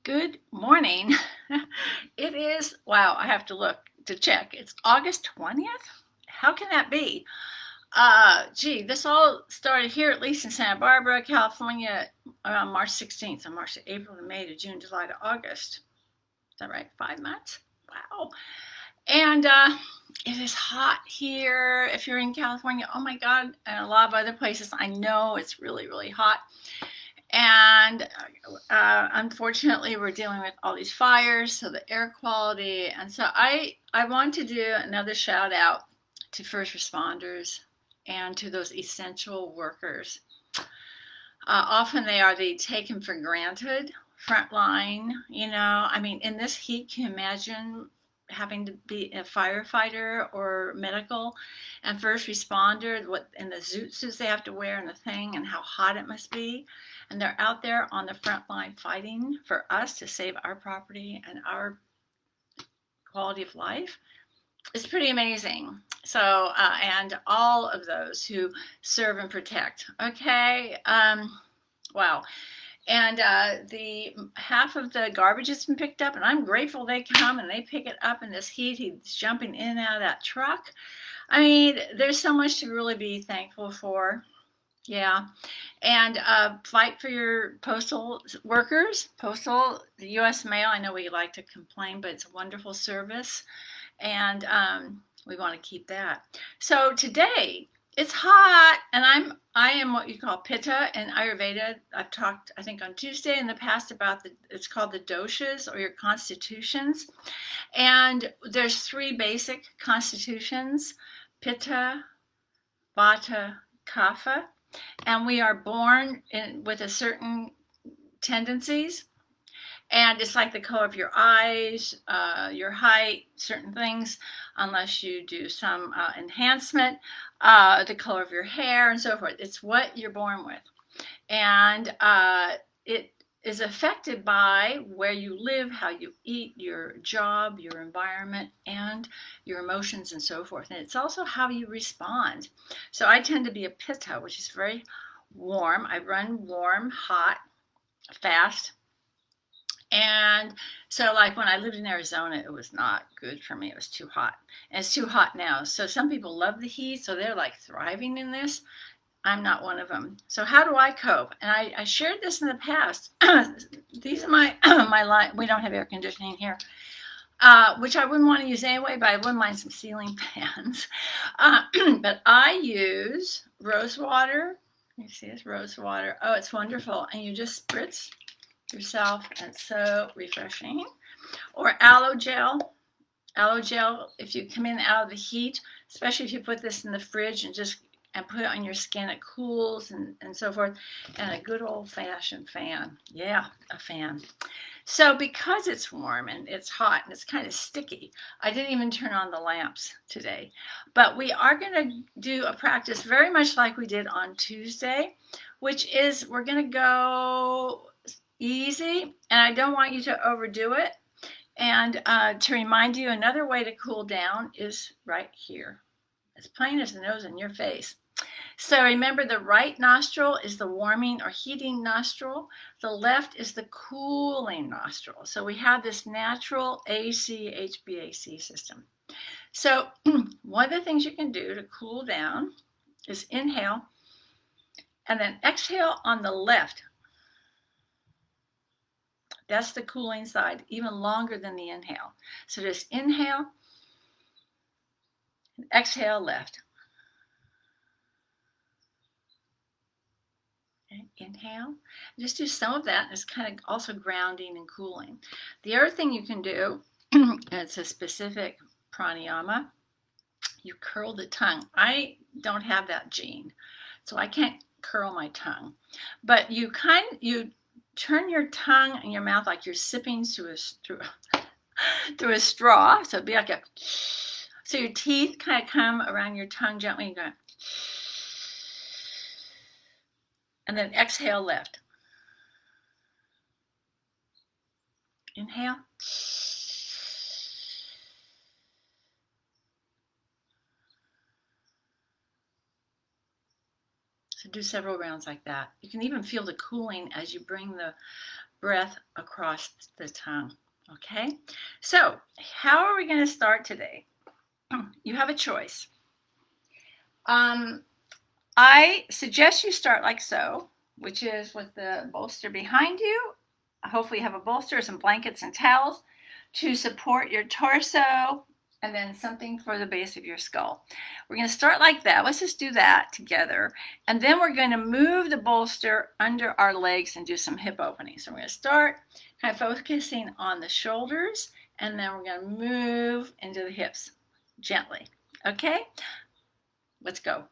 Good morning. It is, wow, I have to look to check. It's August 20th? How can that be? Gee, this all started here, at least in Santa Barbara, California, around March 16th. So March to April to May to June, July to August. Is that right? 5 months? Wow. And it is hot here. If you're in California, oh my God, and a lot of other places, I know it's really, really hot. And unfortunately, we're dealing with all these fires, so the air quality. And so I want to do another shout out to first responders and to those essential workers. Often they are the taken for granted front line. I mean, in this heat, can you imagine having to be a firefighter or medical and first responder, what and the suits they have to wear and the thing, and how hot it must be, and they're out there on the front line fighting for us to save our property and our quality of life. It's pretty amazing. So and all of those who serve and protect. Okay. Wow. And the half of the garbage has been picked up, and I'm grateful they come and they pick it up in this heat. He's jumping in and out of that truck. I mean, there's so much to really be thankful for. Yeah. And fight for your postal workers, the U.S. mail. I know we like to complain, but it's a wonderful service, and we want to keep that. So today, it's hot, and I am what you call Pitta in Ayurveda. I've talked, I think, on Tuesday in the past about it's called the doshas or your constitutions, and there's three basic constitutions: Pitta, Vata, Kapha, and we are born with a certain tendencies. And it's like the color of your eyes, your height, certain things, unless you do some enhancement, the color of your hair, and so forth. It's what you're born with. And it is affected by where you live, how you eat, your job, your environment, and your emotions, and so forth. And it's also how you respond. So I tend to be a Pitta, which is very warm. I run warm, hot, fast. And so, like when I lived in Arizona, it was not good for me. It was too hot. And it's too hot now. So, some people love the heat, so they're like thriving in this. I'm not one of them. So, how do I cope? And I shared this in the past. These are my line. We don't have air conditioning here, which I wouldn't want to use anyway, but I wouldn't mind some ceiling fans. But I use rose water. You see this rose water? Oh, it's wonderful. And you just spritz yourself, and it's so refreshing. Or aloe gel. Aloe gel, if you come in out of the heat, especially if you put this in the fridge and put it on your skin, it cools and so forth. And a good old-fashioned fan. Yeah, a fan. So because it's warm and it's hot and it's kind of sticky, I didn't even turn on the lamps today. But we are going to do a practice very much like we did on Tuesday, which is we're going to go easy, and I don't want you to overdo it. And to remind you, another way to cool down is right here, as plain as the nose in your face. So remember, the right nostril is the warming or heating nostril. The left is the cooling nostril. So we have this natural AC, HVAC system. So one of the things you can do to cool down is inhale and then exhale on the left. That's the cooling side, even longer than the inhale. So just inhale and exhale left. Okay, inhale. Just do some of that. It's kind of also grounding and cooling. The other thing you can do, and it's a specific pranayama, you curl the tongue. I don't have that gene, so I can't curl my tongue. But you turn your tongue and your mouth like you're sipping through a straw. So it'd be like so your teeth kind of come around your tongue gently and go, and then exhale left. Inhale. So do several rounds like that. You can even feel the cooling as you bring the breath across the tongue. Okay, so how are we going to start today? You have a choice. I suggest you start like so, which is with the bolster behind you. Hopefully, you have a bolster, some blankets, and towels to support your torso, and then something for the base of your skull. We're going to start like that. Let's just do that together. And then we're going to move the bolster under our legs and do some hip openings. So we're going to start kind of focusing on the shoulders, and then we're going to move into the hips gently. Okay? Let's go.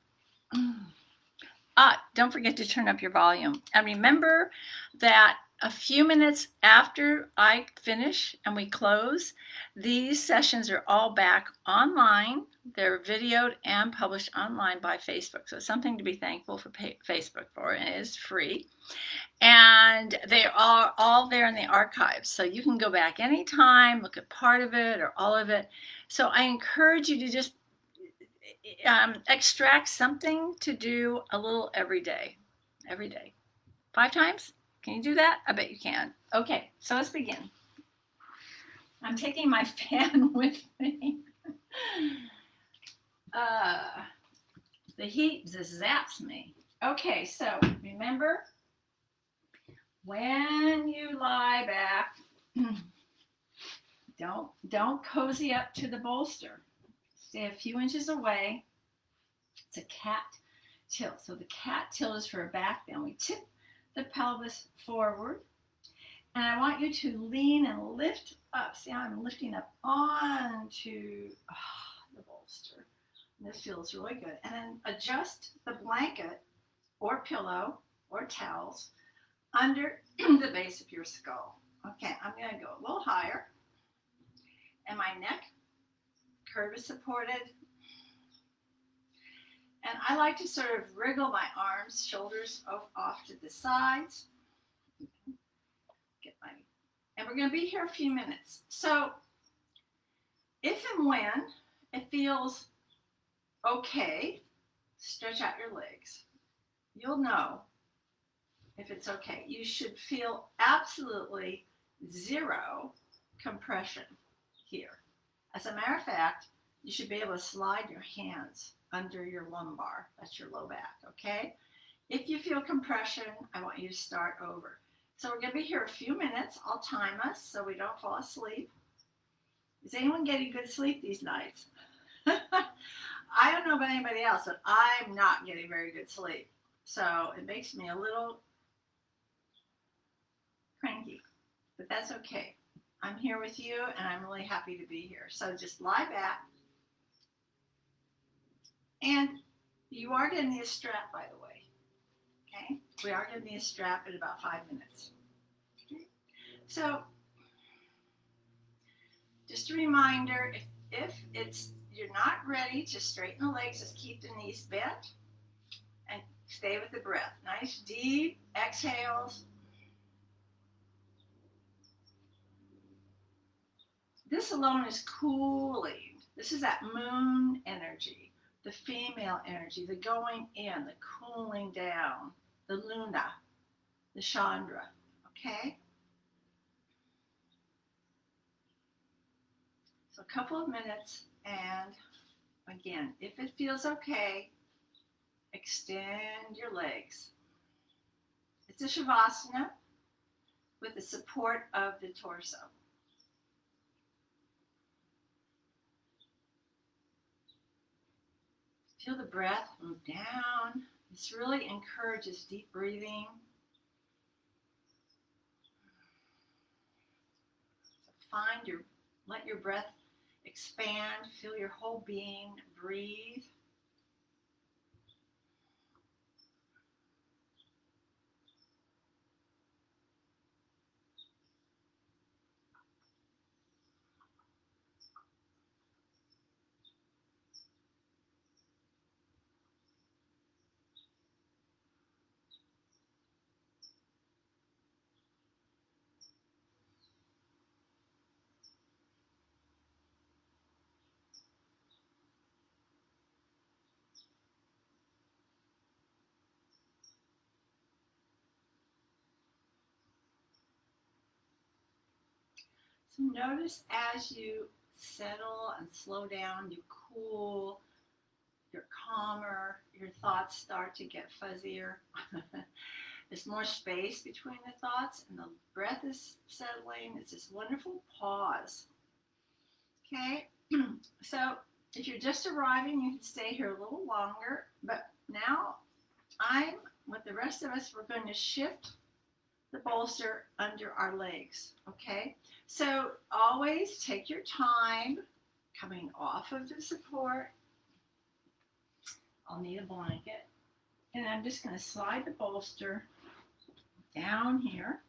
Don't forget to turn up your volume. And remember that a few minutes after I finish and we close, these sessions are all back online. They're videoed and published online by Facebook. So it's something to be thankful for Facebook for, and it is free. And they are all there in the archives. So you can go back anytime, look at part of it or all of it. So I encourage you to just extract something to do a little every day. 5 times? Can you do that? I bet you can. Okay, so let's begin. I'm taking my fan with me. The heat just zaps me. Okay, so remember, when you lie back, don't cozy up to the bolster. Stay a few inches away. It's a cat tilt. So the cat tilt is for a back bend. We tip the pelvis forward. And I want you to lean and lift up. See how I'm lifting up onto the bolster. And this feels really good. And then adjust the blanket or pillow or towels under the base of your skull. Okay, I'm going to go a little higher. And my neck curve is supported. And I like to sort of wriggle my arms, shoulders off to the sides. And we're going to be here a few minutes. So if and when it feels okay, stretch out your legs. You'll know if it's okay. You should feel absolutely zero compression here. As a matter of fact, you should be able to slide your hands under your lumbar. That's your low back, okay? If you feel compression, I want you to start over. So we're going to be here a few minutes. I'll time us so we don't fall asleep. Is anyone getting good sleep these nights? I don't know about anybody else, but I'm not getting very good sleep. So it makes me a little cranky, but that's okay. I'm here with you, and I'm really happy to be here. So just lie back. And you are going to need a strap, by the way. Okay? We are going to need a strap in about 5 minutes. Okay? So just a reminder, if you're not ready to straighten the legs, just keep the knees bent and stay with the breath. Nice deep exhales. This alone is cooling. This is that moon energy, the female energy, the going in, the cooling down, the Luna, the Chandra, okay? So a couple of minutes, and again, if it feels okay, extend your legs. It's a Shavasana with the support of the torso. Feel the breath move down. This really encourages deep breathing. So let your breath expand. Feel your whole being breathe. So notice as you settle and slow down, you cool, you're calmer, your thoughts start to get fuzzier. There's more space between the thoughts, and the breath is settling. It's this wonderful pause. Okay, so if you're just arriving, you can stay here a little longer. But now with the rest of us, we're going to shift the bolster under our legs. Okay, so always take your time coming off of the support. I'll need a blanket. And I'm just going to slide the bolster down here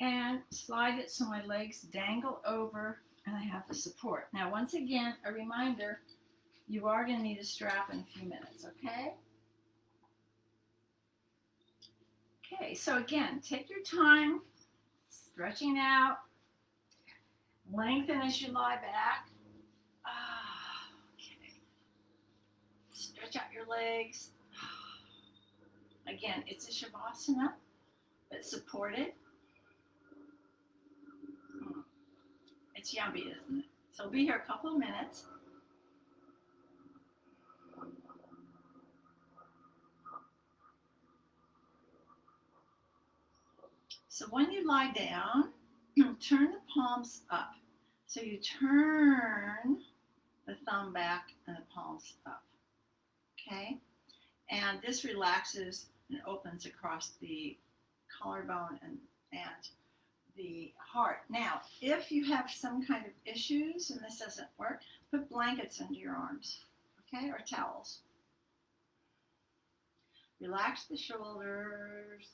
and slide it so my legs dangle over and I have the support. Now, once again, a reminder, you are going to need a strap in a few minutes, okay? Okay, so again, take your time, stretching out, lengthen as you lie back. Okay. Stretch out your legs. Again, it's a Shavasana, but supported. It's yummy, isn't it? So we'll be here a couple of minutes. So when you lie down, turn the palms up. So you turn the thumb back and the palms up. Okay? And this relaxes and opens across the collarbone and the heart. Now, if you have some kind of issues and this doesn't work, put blankets under your arms, okay, or towels. Relax the shoulders.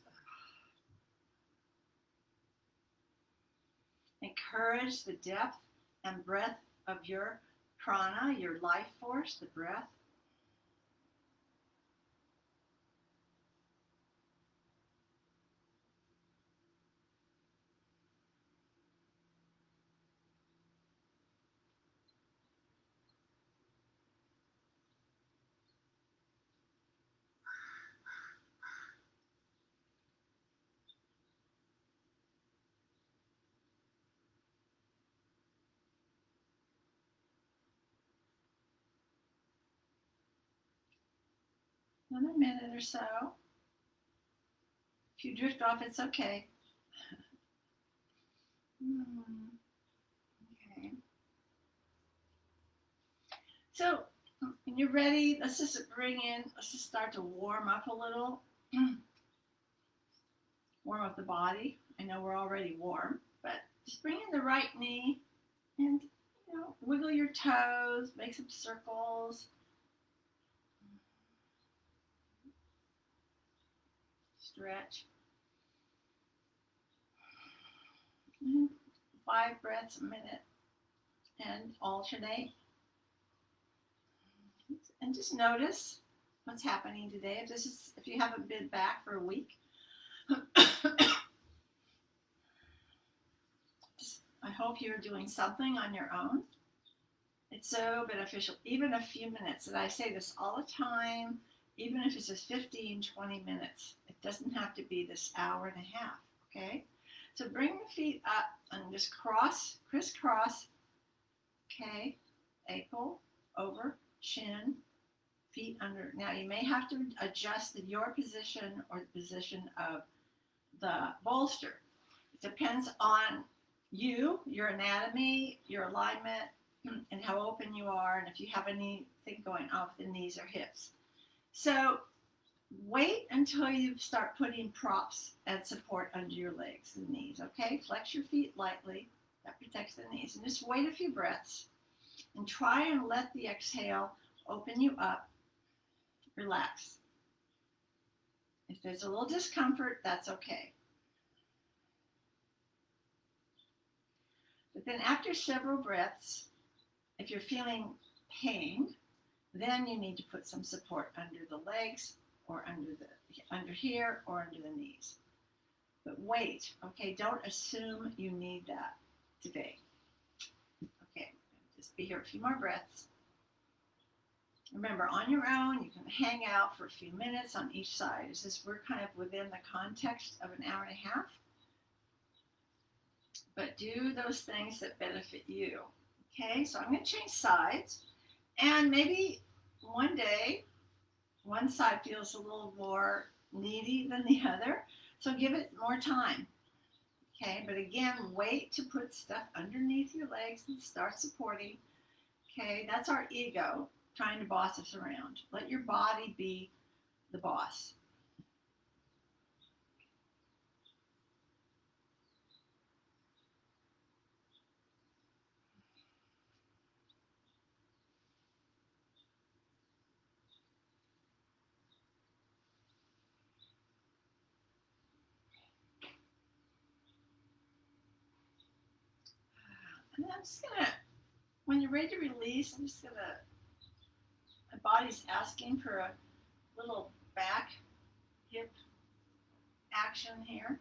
Encourage the depth and breadth of your prana, your life force, the breath. Another minute or so. If you drift off, it's okay. Okay. So when you're ready, let's just start to warm up a little. Warm up the body. I know we're already warm, but just bring in the right knee and, wiggle your toes, make some circles. Stretch. 5 breaths a minute and alternate. And just notice what's happening today. If you haven't been back for a week, I hope you're doing something on your own. It's so beneficial, even a few minutes. And I say this all the time, even if it's just 15, 20 minutes. It doesn't have to be this hour and a half, okay? So bring the feet up and just crisscross, okay? Ankle over, shin, feet under. Now you may have to adjust your position or the position of the bolster. It depends on you, your anatomy, your alignment, and how open you are, and if you have anything going on with the knees or hips. So wait until you start putting props and support under your legs and knees, okay? Flex your feet lightly. That protects the knees. And just wait a few breaths and try and let the exhale open you up. Relax. If there's a little discomfort, that's okay. But then after several breaths, if you're feeling pain, then you need to put some support under the legs or under here or under the knees. But wait, okay? Don't assume you need that today. Okay, just be here a few more breaths. Remember, on your own, you can hang out for a few minutes on each side. We're kind of within the context of an hour and a half. but do those things that benefit you. Okay, so I'm going to change sides, and maybe one day one side feels a little more needy than the other, so give it more time. Okay, but again, wait to put stuff underneath your legs and start supporting. Okay, that's our ego trying to boss us around. Let your body be the boss. And I'm just gonna, when you're ready to release, I'm just gonna, my body's asking for a little back hip action here.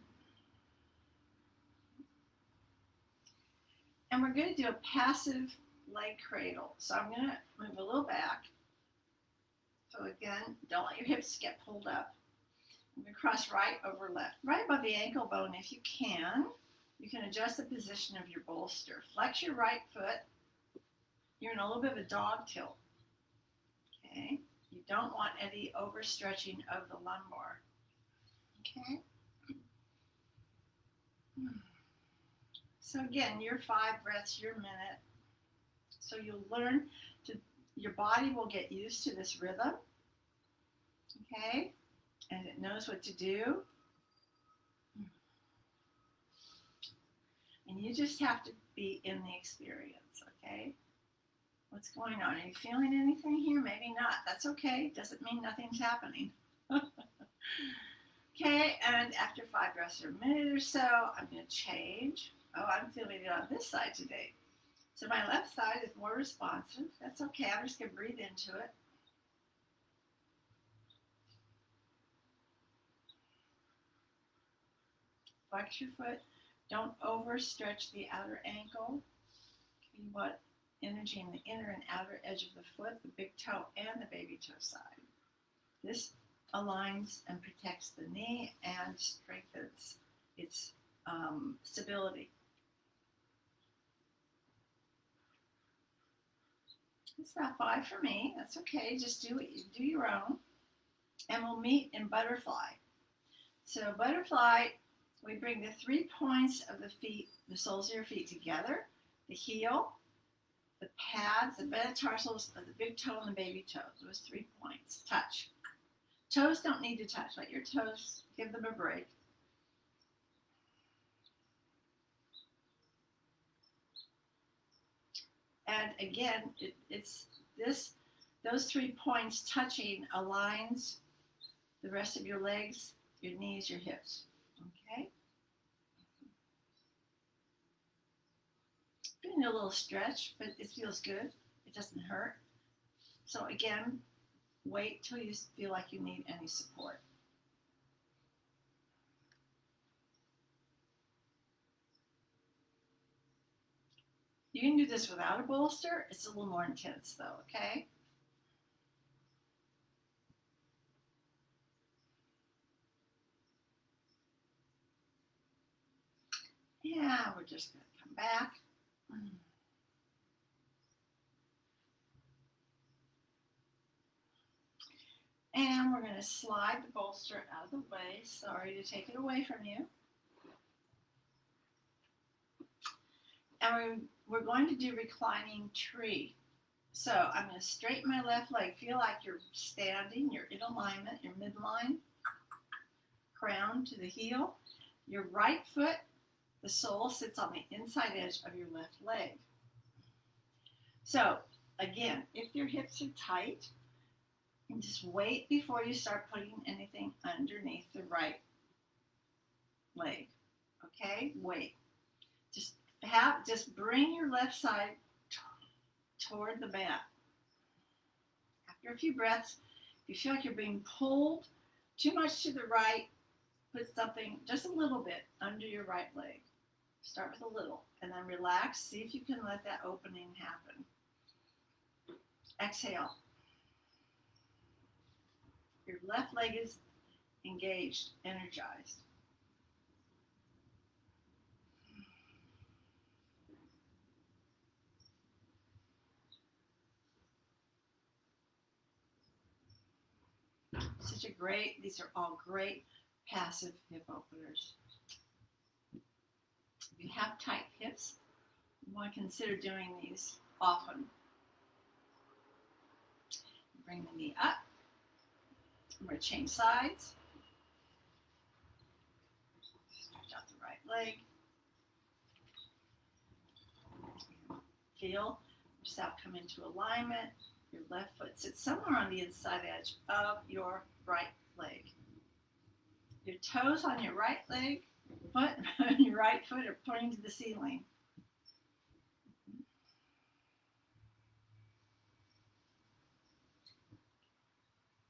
And we're going to do a passive leg cradle. So I'm going to move a little back. So again, don't let your hips get pulled up. I'm going to cross right over left, right above the ankle bone if you can. You can adjust the position of your bolster. Flex your right foot. You're in a little bit of a dog tilt. Okay? You don't want any overstretching of the lumbar. Okay? So again, your 5 breaths, your minute. So you'll learn to, your body will get used to this rhythm. Okay? And it knows what to do. And you just have to be in the experience, okay? What's going on? Are you feeling anything here? Maybe not. That's okay. Doesn't mean nothing's happening. Okay, and after 5 breaths or a minute or so, I'm going to change. Oh, I'm feeling it on this side today. So my left side is more responsive. That's okay. I'm just going to breathe into it. Flex your foot. Don't overstretch the outer ankle. You want energy in the inner and outer edge of the foot, the big toe and the baby toe side. This aligns and protects the knee and strengthens its stability. It's about 5 for me. That's okay. Just do your own. And we'll meet in butterfly. So butterfly, we bring the 3 points of the feet, the soles of your feet together. The heel, the pads, the metatarsals of the big toe and the baby toe. Those 3 points. Touch. Toes don't need to touch. Let your toes, give them a break. And again, it's those 3 points touching aligns the rest of your legs, your knees, your hips. Okay? Doing a little stretch, but it feels good. It doesn't hurt. So again, wait till you feel like you need any support. You can do this without a bolster. It's a little more intense though, okay? Yeah, we're just going to come back. And we're going to slide the bolster out of the way. Sorry to take it away from you. And we're going to do reclining tree. So I'm going to straighten my left leg. Feel like you're standing, you're in alignment, your midline, crown to the heel. Your right foot, the sole sits on the inside edge of your left leg. So again, if your hips are tight, just wait before you start putting anything underneath the right leg. Okay? Wait. Just bring your left side toward the mat. After a few breaths, if you feel like you're being pulled too much to the right, put something just a little bit under your right leg. Start with a little and then relax. See if you can let that opening happen. Exhale. Your left leg is engaged, energized. These are all great passive hip openers. If you have tight hips, you want to consider doing these often. Bring the knee up. I'm going to change sides. Stretch out the right leg. Feel yourself come into alignment. Your left foot sits somewhere on the inside edge of your right leg. Your toes on your right leg, your right foot are pointing to the ceiling.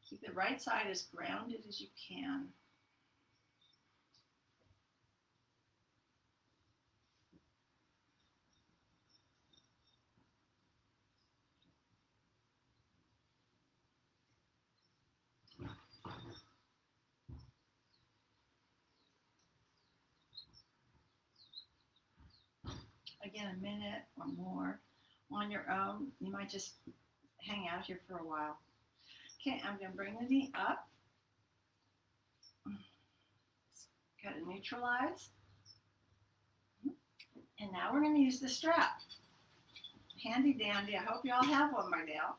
Keep the right side as grounded as you can. Again, a minute or more on your own. You might just hang out here for a while. Okay, I'm going to bring the knee up. Got to neutralize. And now we're going to use the strap. Handy dandy. I hope you all have one by now.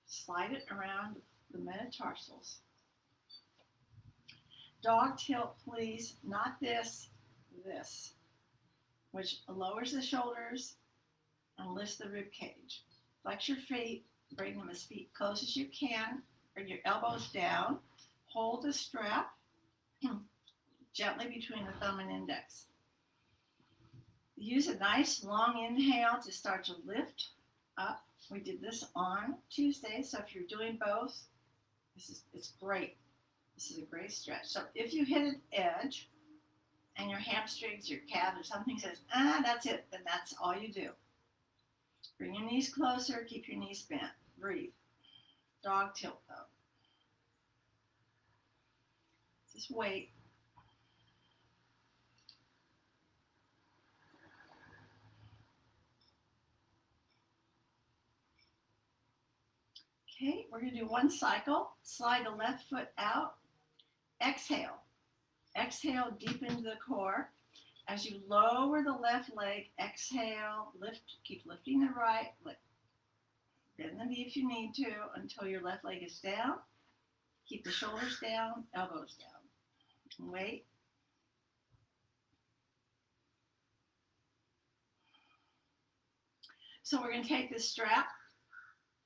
Slide it around the metatarsals. Dog tilt, please. Not this, this, which lowers the shoulders and lifts the rib cage. Flex your feet, bring them as close as you can. Bring your elbows down. Hold the strap gently between the thumb and index. Use a nice long inhale to start to lift up. We did this on Tuesday, so if you're doing both, it's great. This is a great stretch. So if you hit an edge and your hamstrings, your calf, or something says, that's it, then that's all you do. Bring your knees closer, keep your knees bent. Breathe. Dog tilt though. Just wait. Okay, we're going to do one cycle. Slide the left foot out. Exhale. Exhale deep into the core. As you lower the left leg, exhale, lift, keep lifting the right, bend the knee if you need to until your left leg is down. Keep the shoulders down, elbows down. Wait. So we're going to take this strap,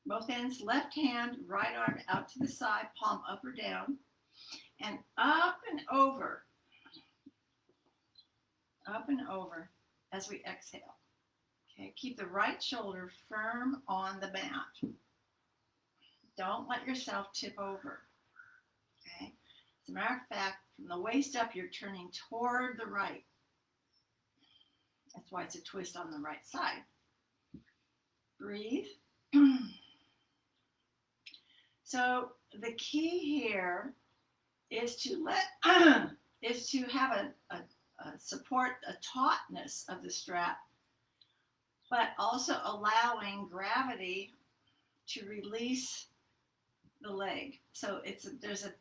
both ends, left hand, right arm out to the side, palm up or down, and up and over as we exhale. Okay, keep the right shoulder firm on the mat. Don't let yourself tip over. Okay, as a matter of fact, from the waist up, you're turning toward the right. That's why it's a twist on the right side. Breathe. So the key here is to have a support, a tautness of the strap, but also allowing gravity to release the leg. So there's a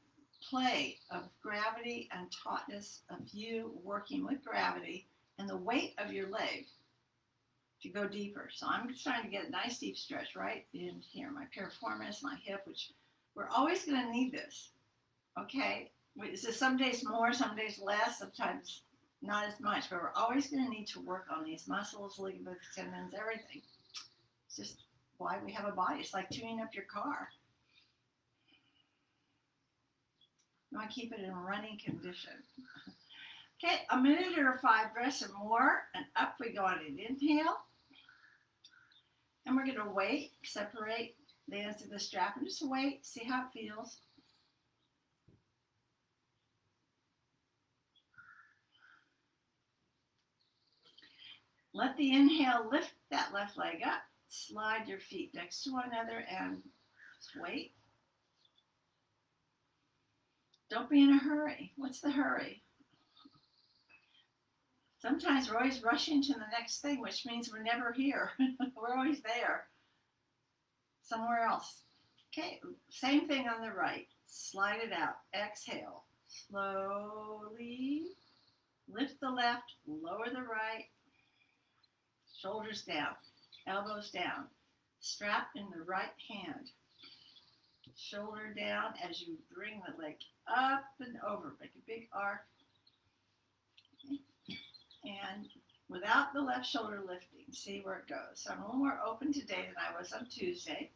play of gravity and tautness of you working with gravity and the weight of your leg to go deeper. So I'm just trying to get a nice deep stretch right in here, my piriformis, my hip, which we're always going to need this. Okay, so some days more, some days less, sometimes not as much, but we're always going to need to work on these muscles, ligaments, tendons, everything. It's just why we have a body. It's like tuning up your car. You want to keep it in running condition. Okay, a minute or 5 breaths or more, and up we go on an inhale. And we're going to wait, separate the ends of the strap, and just wait, see how it feels. Let the inhale lift that left leg up. Slide your feet next to one another and just wait. Don't be in a hurry. What's the hurry? Sometimes we're always rushing to the next thing, which means we're never here. We're always there. somewhere else. Okay, same thing on the right. Slide it out. Exhale. Slowly lift the left, lower the right, shoulders down, elbows down. Strap in the right hand. Shoulder down as you bring the leg up and over. Make a big arc. And without the left shoulder lifting, see where it goes. So I'm a little more open today than I was on Tuesday.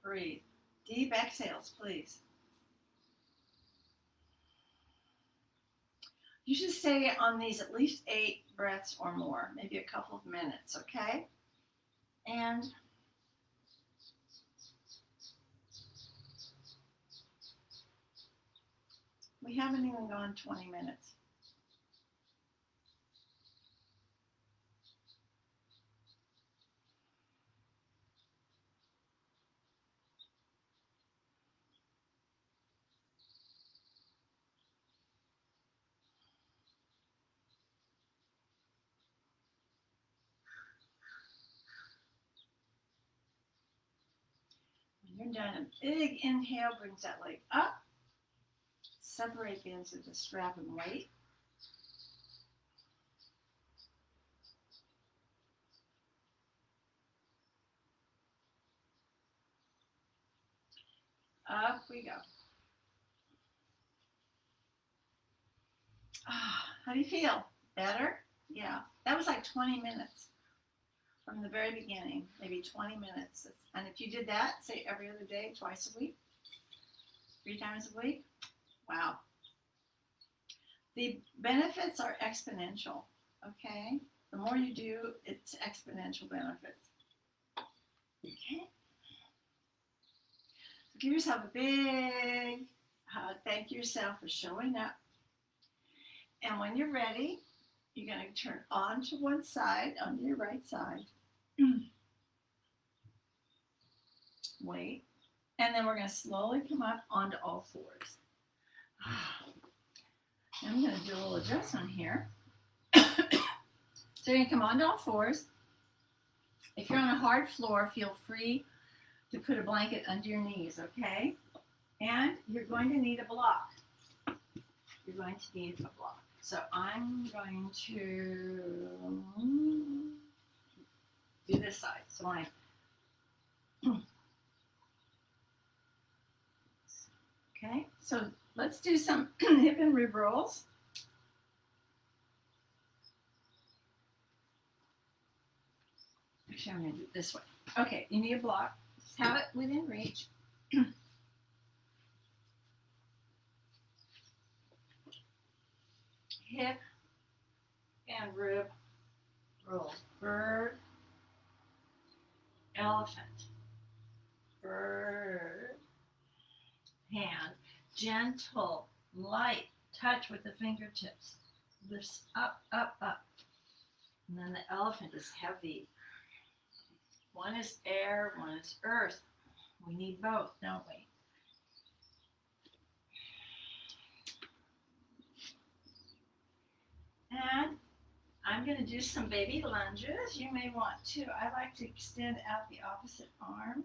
Breathe. Deep exhales, please. You should stay on these at least 8 breaths or more, maybe a couple of minutes, okay? And we haven't even gone 20 minutes. When you're done, a big inhale brings that leg up. Separate the ends of the strap and weight. Up we go. How do you feel? Better? Yeah. That was like 20 minutes from the very beginning, maybe 20 minutes. And if you did that, say every other day, twice a week, 3 times a week, wow. The benefits are exponential, okay? The more you do, it's exponential benefits. Okay? So give yourself a big hug. Thank yourself for showing up. And when you're ready, you're going to turn onto one side, onto your right side. Wait. And then we're going to slowly come up onto all fours. I'm going to do a little adjustment here. So you're going to come onto all fours. If you're on a hard floor, feel free to put a blanket under your knees, okay? And you're going to need a block. You're going to need a block. So I'm going to do this side. So okay, so let's do some hip and rib rolls. Actually, I'm going to do it this way. Okay, you need a block. Just have it within reach. Hip and rib roll. Bird, elephant, bird, hand. Gentle, light touch with the fingertips. Lifts up, up, up. And then the elephant is heavy. One is air, one is earth. We need both, don't we? And I'm going to do some baby lunges. You may want to. I like to extend out the opposite arm.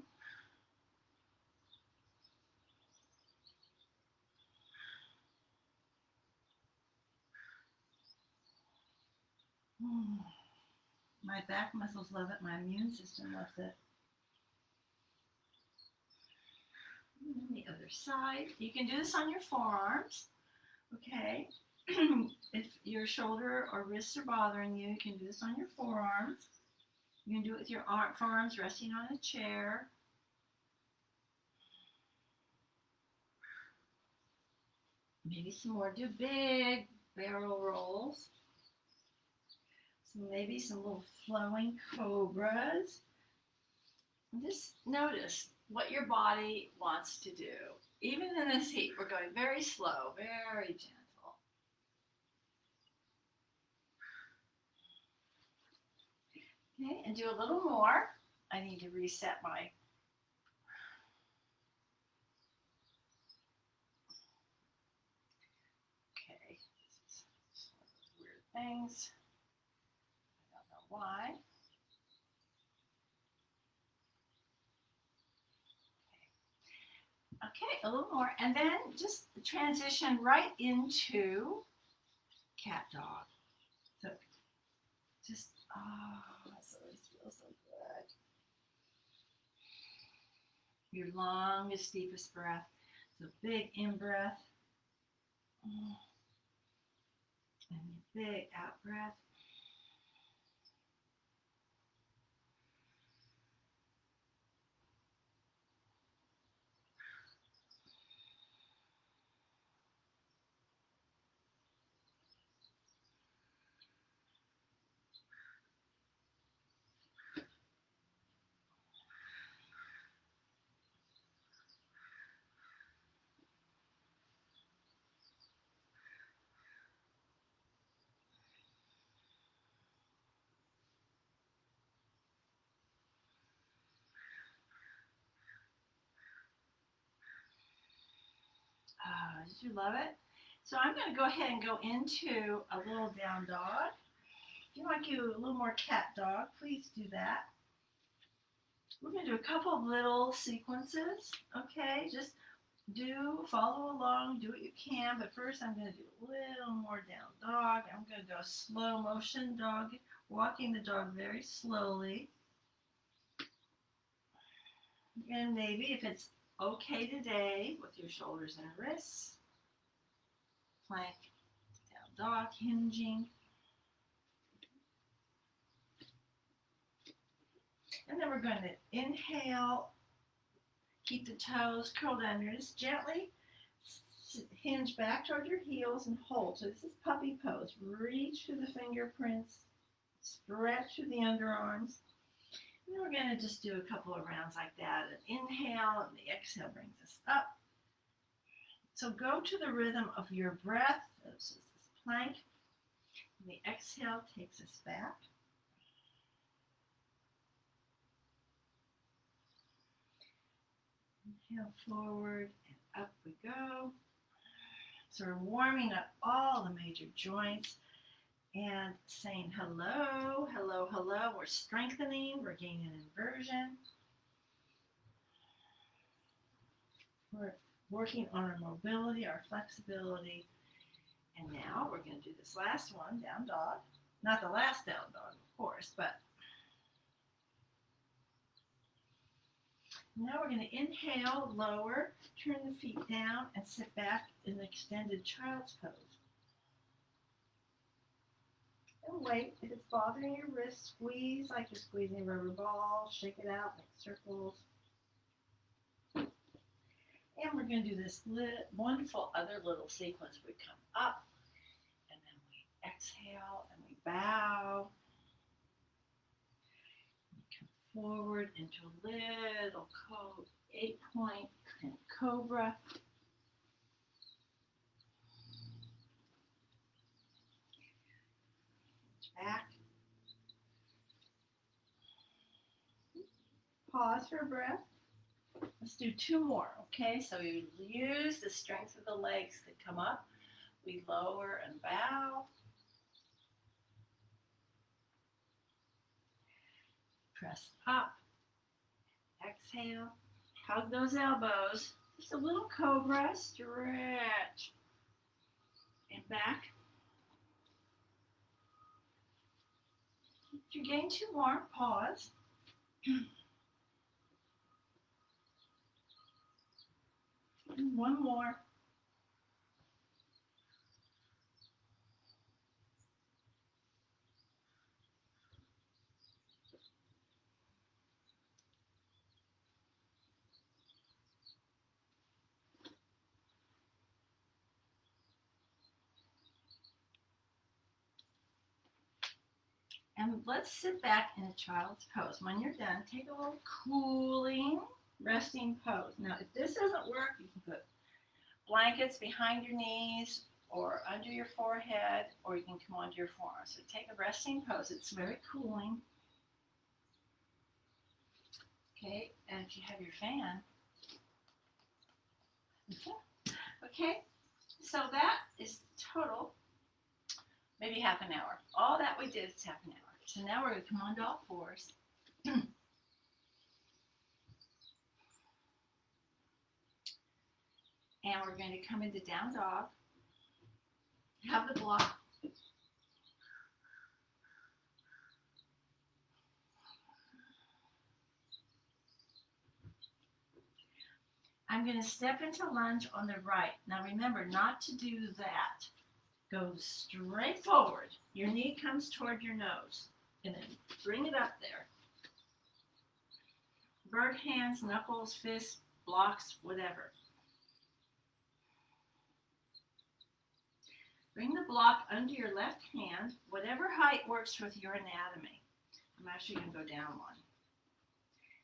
My back muscles love it. My immune system loves it. And the other side. You can do this on your forearms. Okay. If your shoulder or wrists are bothering you, you can do this on your forearms. You can do it with your forearms resting on a chair. Maybe some more. Do big barrel rolls. So maybe some little flowing cobras. And just notice what your body wants to do. Even in this heat, we're going very slow, very gentle. Okay, and do a little more. I need to reset my okay. things. I don't know why. Okay, a little more, and then just transition right into cat dog. So just, oh, this always feels so good. Your longest, deepest breath. So big in breath. And your big out breath. Did you love it? So I'm going to go ahead and go into a little down dog. If you want to do a little more cat dog, please do that. We're going to do a couple of little sequences, okay? Just follow along, do what you can, but first I'm going to do a little more down dog. I'm going to go slow motion dog, walking the dog very slowly. And maybe if it's okay today, with your shoulders and wrists, plank, down dog, hinging. And then we're going to inhale, keep the toes curled under, just gently hinge back toward your heels and hold. So this is puppy pose. Reach through the fingerprints, stretch through the underarms. And then we're going to just do a couple of rounds like that. An inhale, and the exhale brings us up. So go to the rhythm of your breath. This is this plank. And the exhale takes us back. Inhale forward and up we go. So we're warming up all the major joints and saying hello, hello, hello. We're strengthening, we're gaining inversion. We're working on our mobility, our flexibility. And now we're going to do this last one, down dog. Not the last down dog, of course, but now we're going to inhale, lower, turn the feet down, and sit back in an extended child's pose. And wait, if it's bothering your wrist, squeeze like you're squeezing a rubber ball, shake it out, make circles. And we're going to do this wonderful other little sequence. We come up, and then we exhale, and we bow. Forward into a little 8-point and cobra. Back. Pause for a breath. Let's do 2 more, okay? So you use the strength of the legs that come up. We lower and bow. Press up. Exhale. Hug those elbows. Just a little cobra. Stretch. And back. If you gain 2 more, pause. And 1 more. And let's sit back in a child's pose. When you're done, take a little cooling, resting pose. Now, if this doesn't work, you can put blankets behind your knees or under your forehead, or you can come onto your forearms. So take a resting pose. It's very cooling. Okay, and if you have your fan. Okay, so that is total. maybe half an hour. All that we did is half an hour. So now we're going to come on to all fours. And we're going to come into down dog. Have the block. I'm going to step into lunge on the right. Now remember not to do that. Go straight forward. Your knee comes toward your nose. And then bring it up there. Bird hands, knuckles, fists, blocks, whatever. Bring the block under your left hand, whatever height works with your anatomy. I'm actually going to go down one.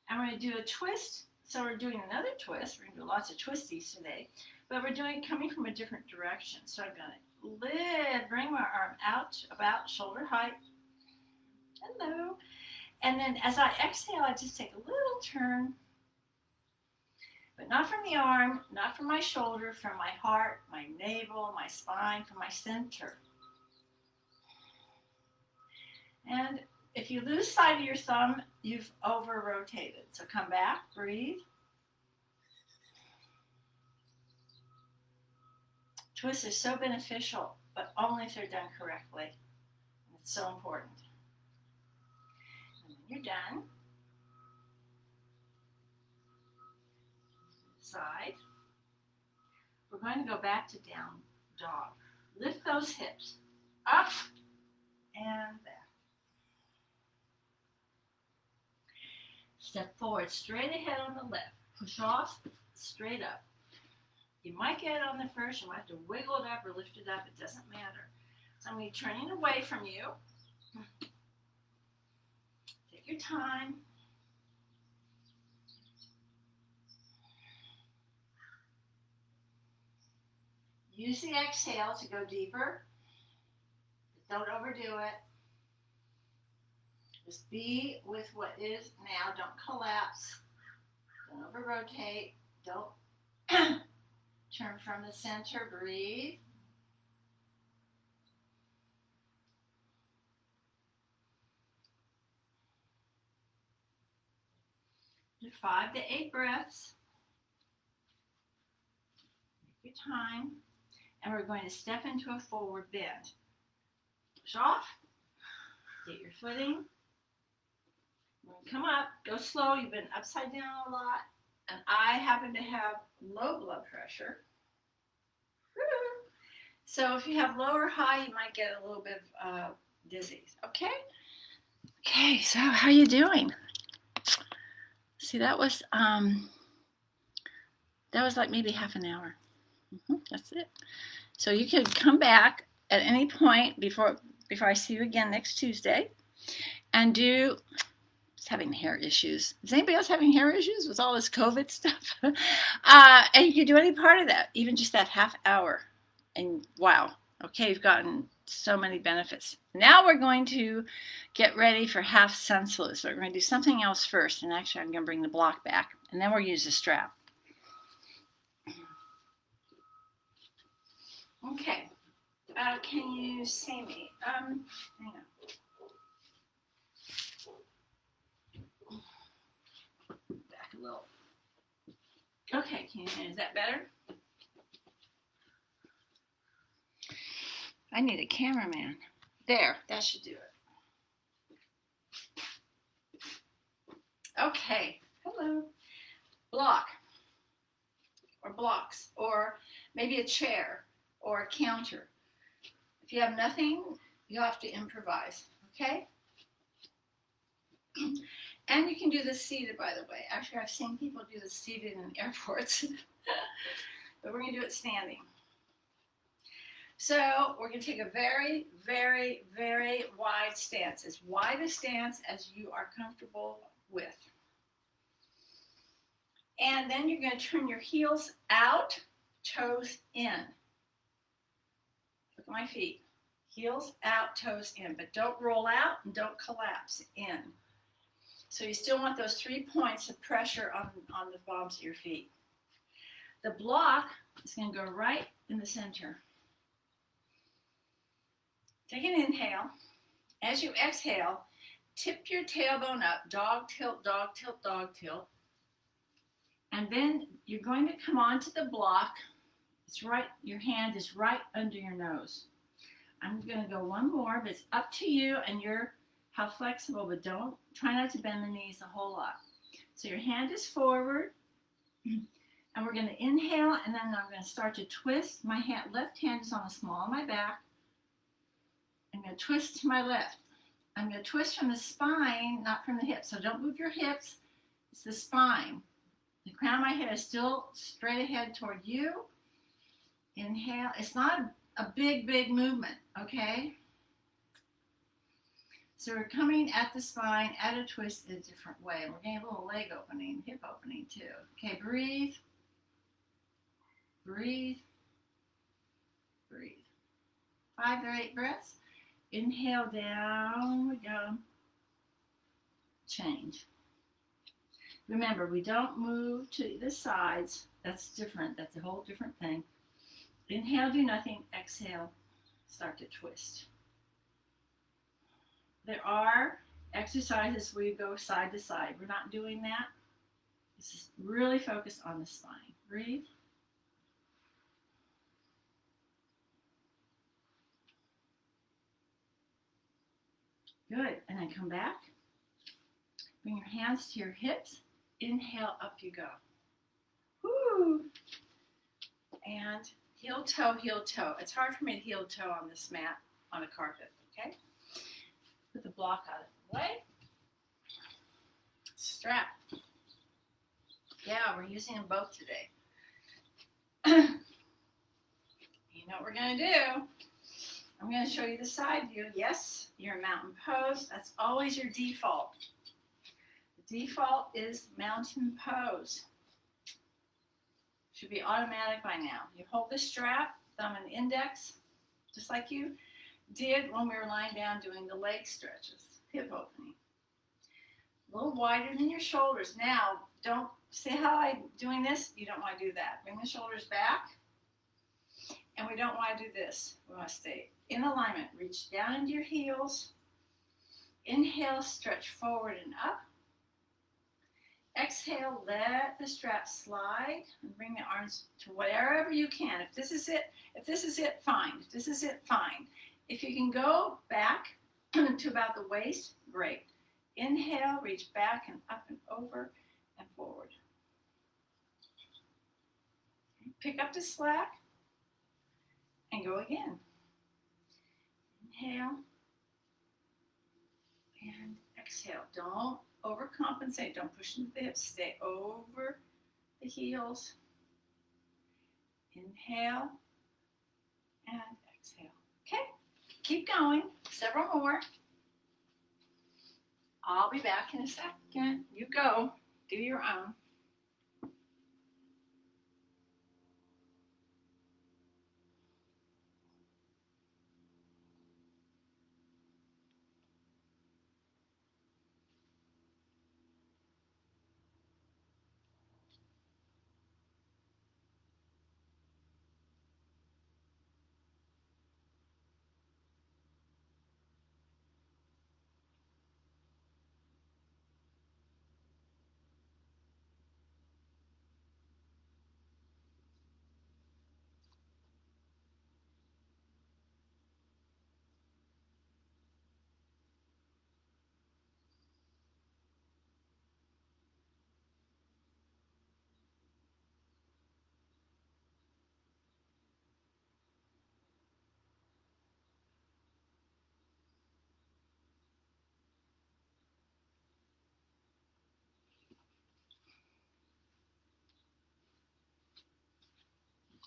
And we're going to do a twist. So we're doing another twist. We're going to do lots of twisties today. But we're doing coming from a different direction. So I'm going to bring my arm out about shoulder height. Hello. And then as I exhale, I just take a little turn. But not from the arm, not from my shoulder, from my heart, my navel, my spine, from my center. And if you lose sight of your thumb, you've over-rotated. So come back, breathe. Twists are so beneficial, but only if they're done correctly. It's so important. And when you're done, side. We're going to go back to down dog. Lift those hips up and back. Step forward, straight ahead on the left. Push off, straight up. You might get it on the first, you might have to wiggle it up or lift it up, it doesn't matter. So I'm going to be turning away from you. Take your time. Use the exhale to go deeper. But don't overdo it. Just be with what is now. Don't collapse. Don't over-rotate. Don't turn from the center. Breathe. Do 5 to 8 breaths. Take your time. And we're going to step into a forward bend. Push off. Get your footing. Come up. Go slow. You've been upside down a lot. And I happen to have low blood pressure. So if you have low or high, you might get a little bit of dizzy. Okay? Okay, so how are you doing? See, that was like maybe half an hour. That's it. So you can come back at any point before I see you again next Tuesday and do, just having hair issues. Is anybody else having hair issues with all this COVID stuff? And you can do any part of that, even just that half hour. And wow, okay, you've gotten so many benefits. Now we're going to get ready for half sun salute. So we're going to do something else first. And actually, I'm going to bring the block back. And then we'll use the strap. Okay, can you see me? Hang on. Back a little. Okay, is that better? I need a cameraman. There, that should do it. Okay, hello. Block, or blocks, or maybe a chair. Or a counter. If you have nothing, you have to improvise, okay? And you can do this seated, by the way. Actually, I've seen people do this seated in airports. But we're going to do it standing. So we're going to take a very, very, very wide stance. As wide a stance as you are comfortable with. And then you're going to turn your heels out, toes in. Look at my feet. Heels out, toes in. But don't roll out and don't collapse in. So you still want those 3 points of pressure on the bottoms of your feet. The block is going to go right in the center. Take an inhale. As you exhale, tip your tailbone up, dog tilt, dog tilt, dog tilt. And then you're going to come onto the block. It's right, your hand is right under your nose. I'm going to go one more, but it's up to you and how flexible, but try not to bend the knees a whole lot. So your hand is forward, and we're going to inhale, and then I'm going to start to twist. My left hand is on the small of my back. I'm going to twist to my left. I'm going to twist from the spine, not from the hips. So don't move your hips. It's the spine. The crown of my head is still straight ahead toward you. Inhale. It's not a big, big movement, okay? So we're coming at the spine at a twist in a different way. And we're getting a little leg opening, hip opening too. Okay, breathe. Breathe. Breathe. 5 or 8 breaths. Inhale, down we go. Change. Remember, we don't move to the sides. That's different. That's a whole different thing. Inhale, do nothing. Exhale, start to twist. There are exercises where you go side to side. We're not doing that. This is really focused on the spine. Breathe. Good. And then come back. Bring your hands to your hips. Inhale, up you go. Woo! And heel toe, heel toe. It's hard for me to heel toe on this mat on a carpet, okay? Put the block out of the way. Strap. Yeah, we're using them both today. You know what we're going to do? I'm going to show you the side view. Yes, you're in mountain pose. That's always your default. The default is mountain pose. Should be automatic by now. You hold the strap, thumb and index, just like you did when we were lying down doing the leg stretches, hip opening. A little wider than your shoulders. Now, don't see how I'm doing this? You don't want to do that. Bring the shoulders back. And we don't want to do this. We want to stay in alignment. Reach down into your heels. Inhale, stretch forward and up. Exhale, let the strap slide and bring the arms to wherever you can. If this is it, fine. If this is it, fine. If you can go back to about the waist, great. Inhale, reach back and up and over and forward. Pick up the slack and go again. Inhale and exhale. Don't overcompensate. Don't push into the hips. Stay over the heels. Inhale and exhale. Okay, keep going. Several more. I'll be back in a second. You go. Do your own.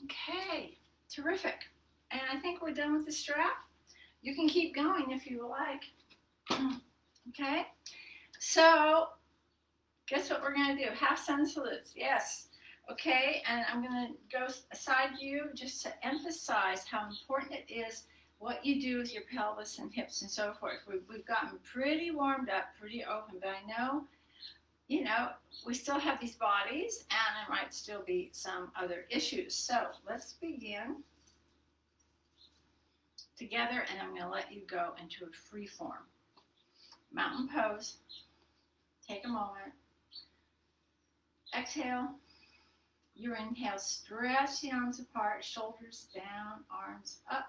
Okay, terrific. And I think we're done with the strap. You can keep going if you like. Okay, so guess what we're going to do? Half sun salutes. Yes. Okay, and I'm going to go side view just to emphasize how important it is what you do with your pelvis and hips and so forth. We've gotten pretty warmed up, pretty open, but I know, we still have these bodies and there might still be some other issues. So let's begin. together, and I'm going to let you go into a free form. Mountain pose. Take a moment. Exhale. Your inhale, stretch the arms apart, shoulders down, arms up.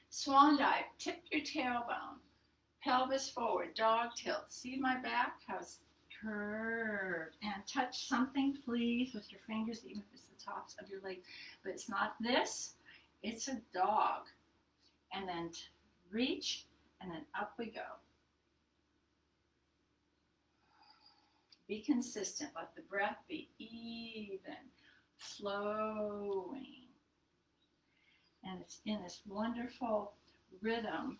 Swan dive, tip your tailbone, pelvis forward, dog tilt. See my back? How it's curved. And touch something, please, with your fingers, even if it's the tops of your legs. But it's not this, it's a dog. And then reach, and then up we go. Be consistent. Let the breath be even, flowing. And it's in this wonderful rhythm.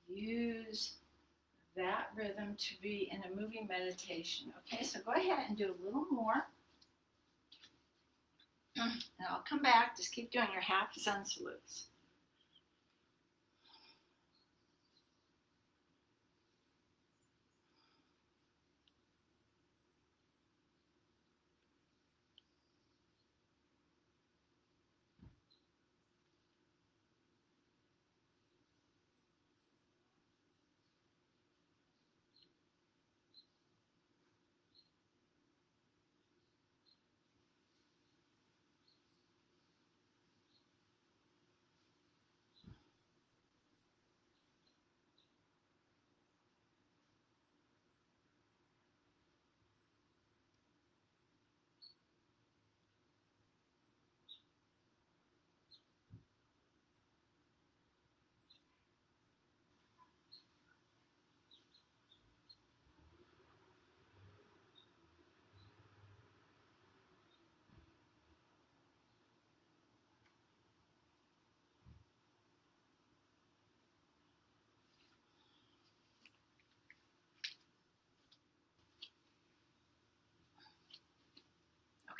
Use that rhythm to be in a moving meditation. Okay, so go ahead and do a little more. And I'll come back. Just keep doing your half sun salutes.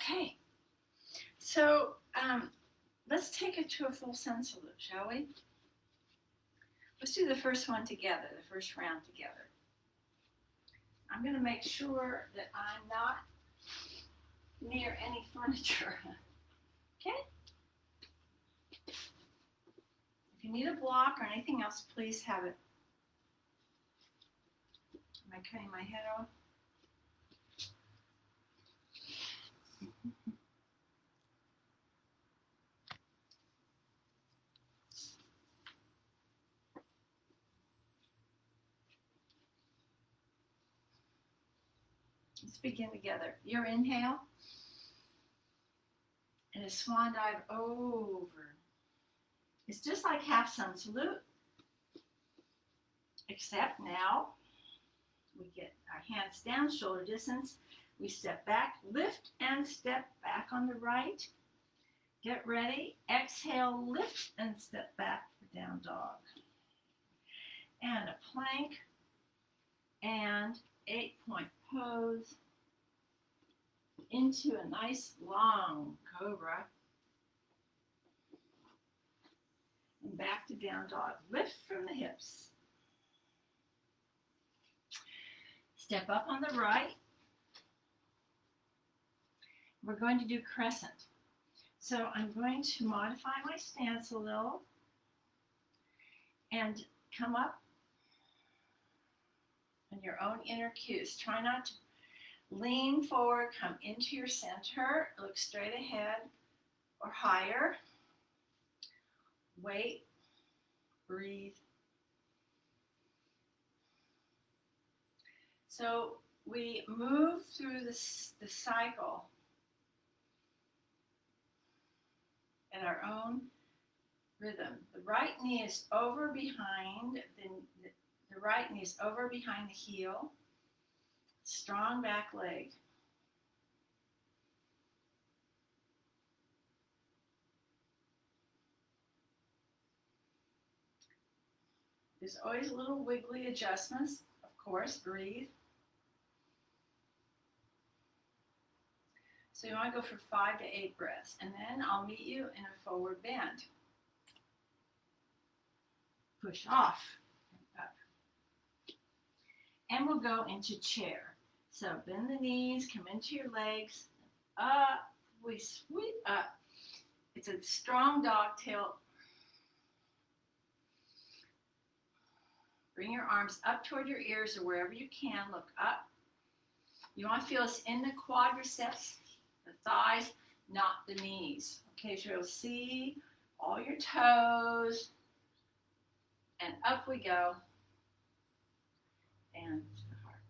Okay, so let's take it to a full sun salute, shall we? Let's do the first one together, the first round together. I'm going to make sure that I'm not near any furniture. Okay? If you need a block or anything else, please have it. Am I cutting my head off? Let's begin together. Your inhale and a swan dive over. It's just like half sun salute, except now we get our hands down, shoulder distance. We step back, lift and step back on the right. Get ready. Exhale, lift and step back for down dog. And a plank and 8-point pose into a nice long cobra. And back to down dog. Lift from the hips. Step up on the right. We're going to do crescent. So I'm going to modify my stance a little and come up on your own inner cues. Try not to lean forward, come into your center, look straight ahead or higher. Wait, breathe. So we move through the cycle at our own rhythm. The right knee is over behind, the right knee is over behind the heel. Strong back leg. There's always little wiggly adjustments, of course, breathe. So you want to go for 5 to 8 breaths, and then I'll meet you in a forward bend. Push off and up. And we'll go into chair. So bend the knees, come into your legs, up, we sweep up, It's a strong dog tilt. Bring your arms up toward your ears or wherever you can. Look up. You want to feel this in the quadriceps, the thighs, not the knees. Okay, so you'll see all your toes. And up we go. And to the heart.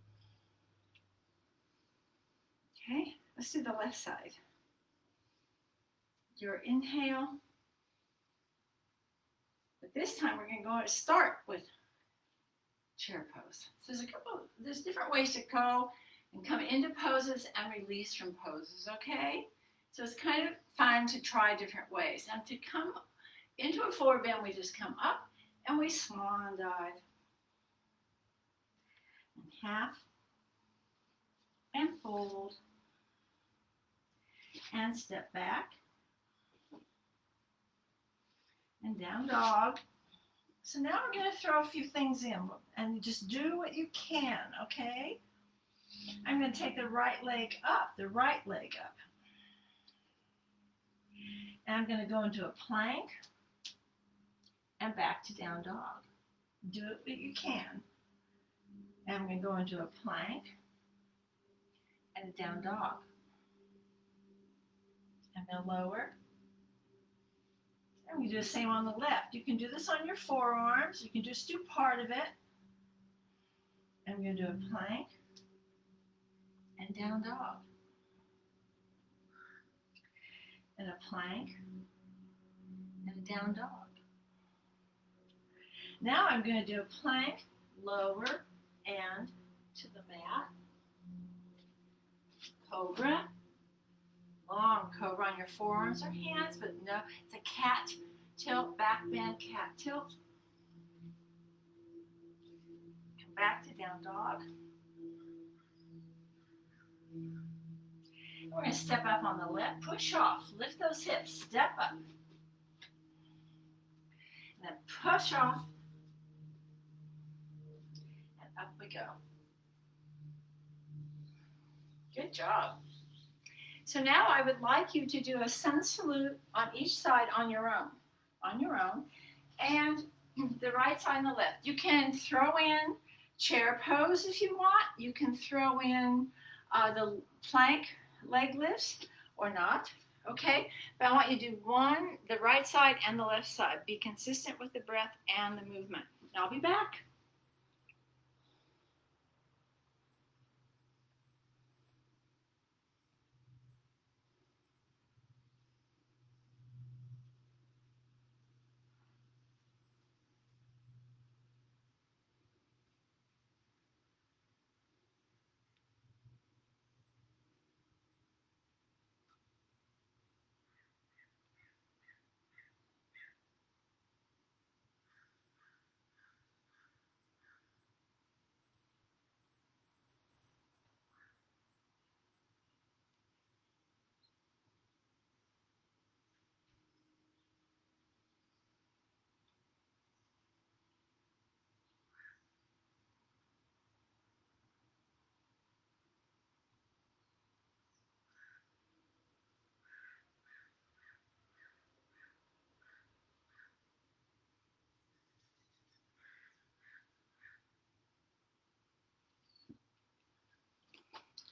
Okay, let's do the left side. Your inhale. But this time we're going to go start with chair pose. So there's different ways to go and come into poses and release from poses, okay? So it's kind of fun to try different ways. And to come into a forward bend, we just come up and we swan dive. And half, and fold, and step back, and down dog. So now we're going to throw a few things in, and just do what you can, okay? I'm going to take the right leg up, and I'm going to go into a plank, and back to down dog. Do it what you can. And I'm going to go into a plank, and a down dog. I'm going to lower. I'm going to do the same on the left. You can do this on your forearms. You can just do part of it. I'm going to do a plank and down dog. And a plank and a down dog. Now I'm going to do a plank, lower, and to the mat. Cobra. Long cobra on your forearms or hands, but no, it's a cat tilt, back bend, cat tilt. Come back to down dog. We're going to step up on the left, push off, lift those hips, step up. And then push off, and up we go. Good job. So now I would like you to do a sun salute on each side on your own, and the right side and the left. You can throw in chair pose if you want. You can throw in the plank leg lifts or not, okay? But I want you to do one, the right side and the left side. Be consistent with the breath and the movement. I'll be back.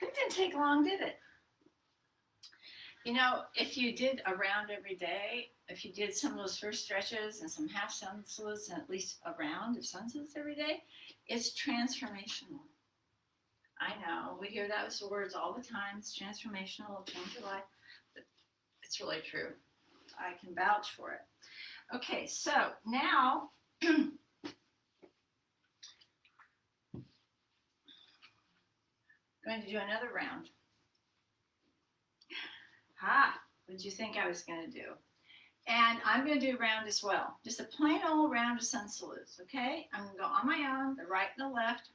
It didn't take long, did it? You know, if you did a round every day, if you did some of those first stretches and some half sun salutes and at least a round of sun salutes every day, it's transformational. I know, we hear those words all the time. It's transformational, it'll change your life. But it's really true. I can vouch for it. Okay, so now going to do another round. What did you think I was going to do? And I'm going to do a round as well. Just a plain old round of sun salutes, okay? I'm going to go on my own, the right and the left.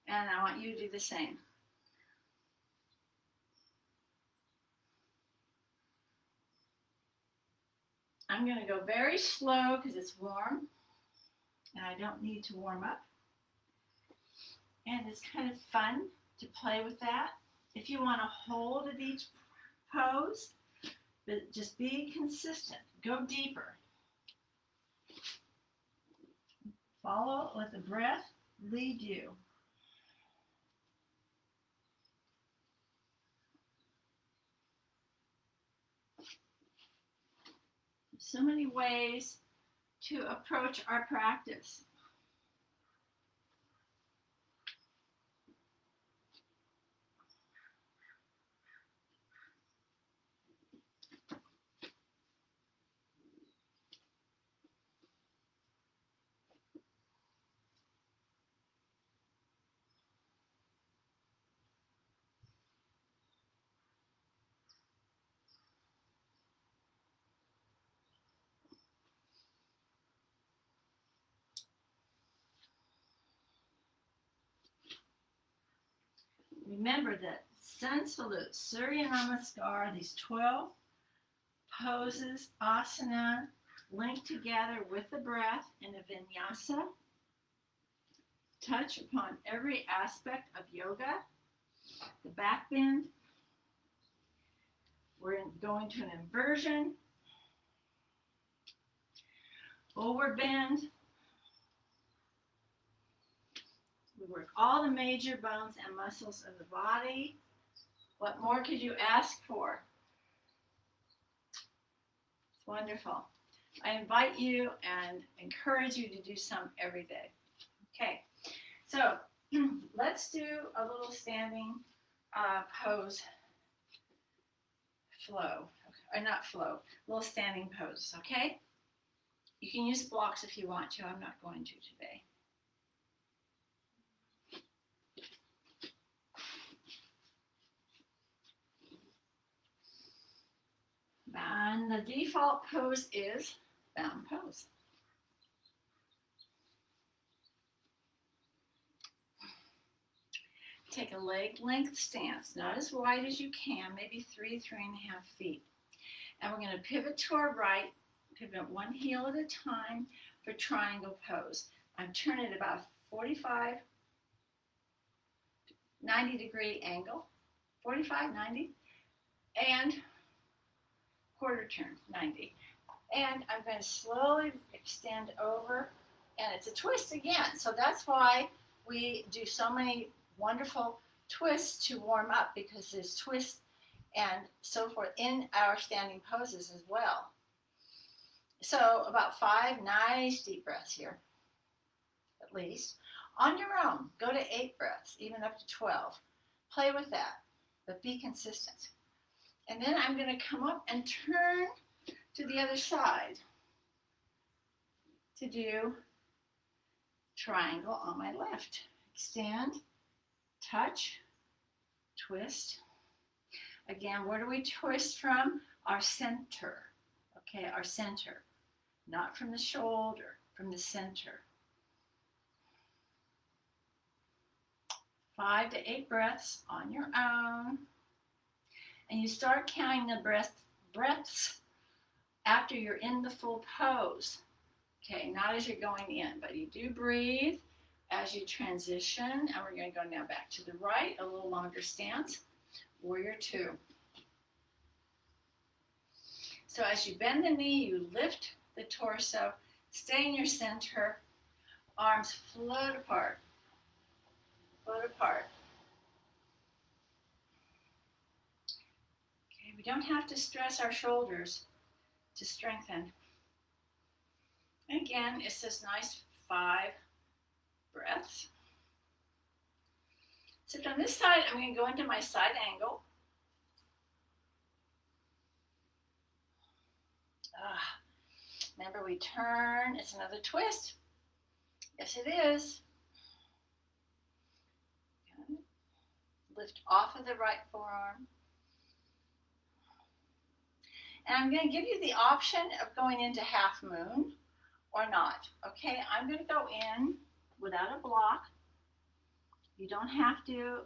And I want you to do the same. I'm going to go very slow because it's warm. And I don't need to warm up. And it's kind of fun to play with that. If you want to hold at each pose, But just be consistent. Go deeper. Follow, let the breath lead you. So many ways to approach our practice. Remember that Sun Salute, Surya Namaskar, these 12 poses, asana, linked together with the breath in a vinyasa, touch upon every aspect of yoga, the back bend. We're going to an inversion, forward bend. We work all the major bones and muscles of the body. What more could you ask for? It's wonderful. I invite you and encourage you to do some every day. Okay, so let's do a little standing pose flow, or not flow, little standing poses, okay? You can use blocks if you want to. I'm not going to today. And the default pose is bound pose. Take a leg length stance, not as wide as you can, maybe 3.5 feet. And we're going to pivot to our right, pivot one heel at a time for triangle pose. I'm turning at about 45, 90 degree angle, 45, 90, and quarter turn, 90. And I'm going to slowly extend over, and it's a twist again. So that's why we do so many wonderful twists to warm up, because there's twists and so forth in our standing poses as well. So about 5 nice deep breaths here, at least. On your own, go to 8 breaths, even up to 12. Play with that, but be consistent. And then I'm going to come up and turn to the other side to do triangle on my left. Extend, touch, twist. Again, where do we twist from? Our center. Okay, our center. Not from the shoulder, from the center. 5 to 8 breaths on your own. And you start counting the breaths after you're in the full pose. Okay, not as you're going in, but you do breathe as you transition. And we're going to go now back to the right, a little longer stance. Warrior 2. So as you bend the knee, you lift the torso, stay in your center, arms float apart, float apart. Okay, we don't have to stress our shoulders to strengthen. Again, it's this nice 5 breaths. So on this side, I'm going to go into my side angle. Remember, we turn. It's another twist. Yes, it is. Lift off of the right forearm. And I'm going to give you the option of going into half moon or not. Okay, I'm going to go in without a block. You don't have to.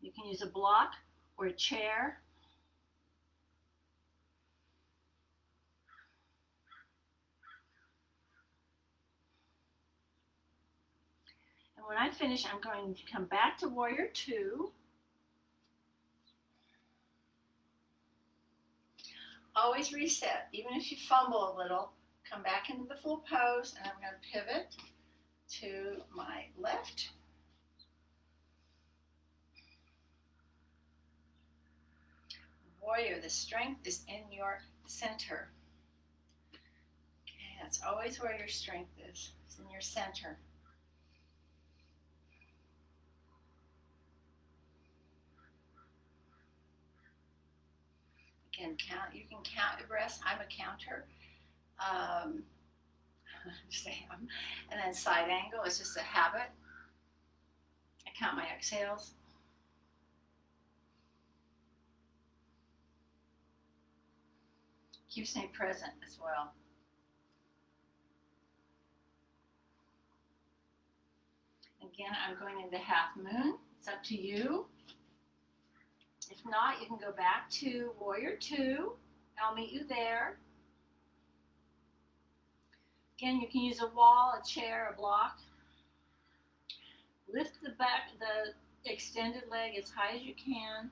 You can use a block or a chair. And when I finish, I'm going to come back to Warrior 2. Always reset. Even if you fumble a little, come back into the full pose, and I'm going to pivot to my left. Warrior, the strength is in your center. Okay, that's always where your strength is. It's in your center. Again, count. You can count your breaths. I'm a counter. And then side angle is just a habit. I count my exhales. Keeps me present as well. Again, I'm going into half moon. It's up to you. If not, you can go back to warrior 2. I'll meet you there. Again, you can use a wall, a chair, a block. Lift the back, the extended leg as high as you can.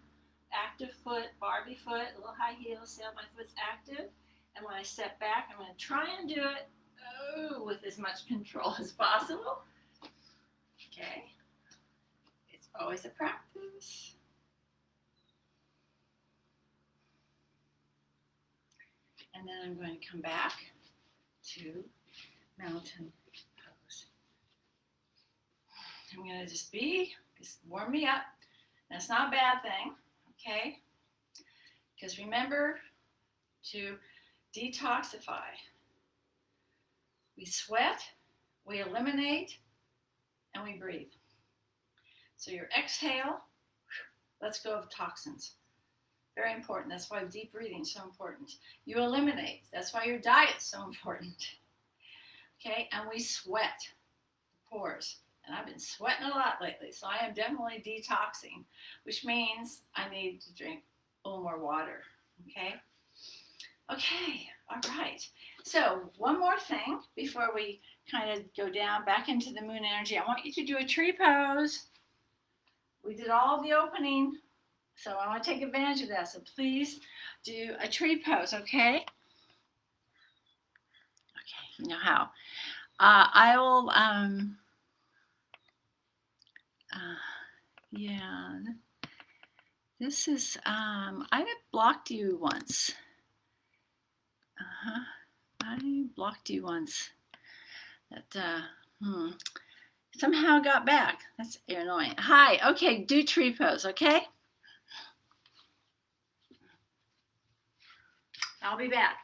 Active foot, Barbie foot, a little high heel, see how my foot's active. And when I step back, I'm going to try and do it with as much control as possible. Okay. It's always a practice. And then I'm going to come back to mountain pose. I'm going to just warm me up. That's not a bad thing, okay? Because remember to detoxify. We sweat, we eliminate, and we breathe. So your exhale, let's go of toxins. Very important. That's why deep breathing is so important. You eliminate. That's why your diet is so important. Okay, and we sweat the pores. And I've been sweating a lot lately, so I am definitely detoxing, which means I need to drink a little more water. Okay? Okay, all right. So one more thing before we kind of go down back into the moon energy. I want you to do a tree pose. We did all the opening, so I want to take advantage of that. So please do a tree pose, okay? Okay, you know how. I will, yeah, this is, I blocked you once. I blocked you once. That, somehow got back. That's annoying. Hi, okay, do tree pose, okay? I'll be back.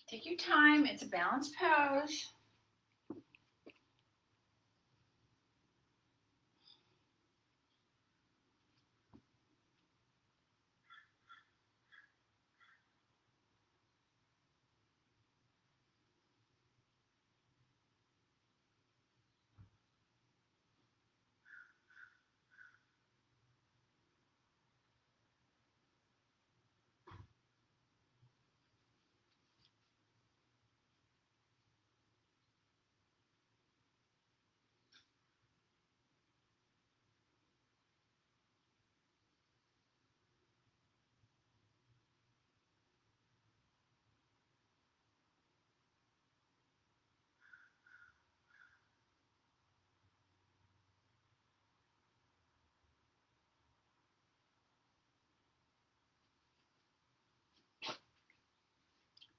Take your time. It's a balanced pose.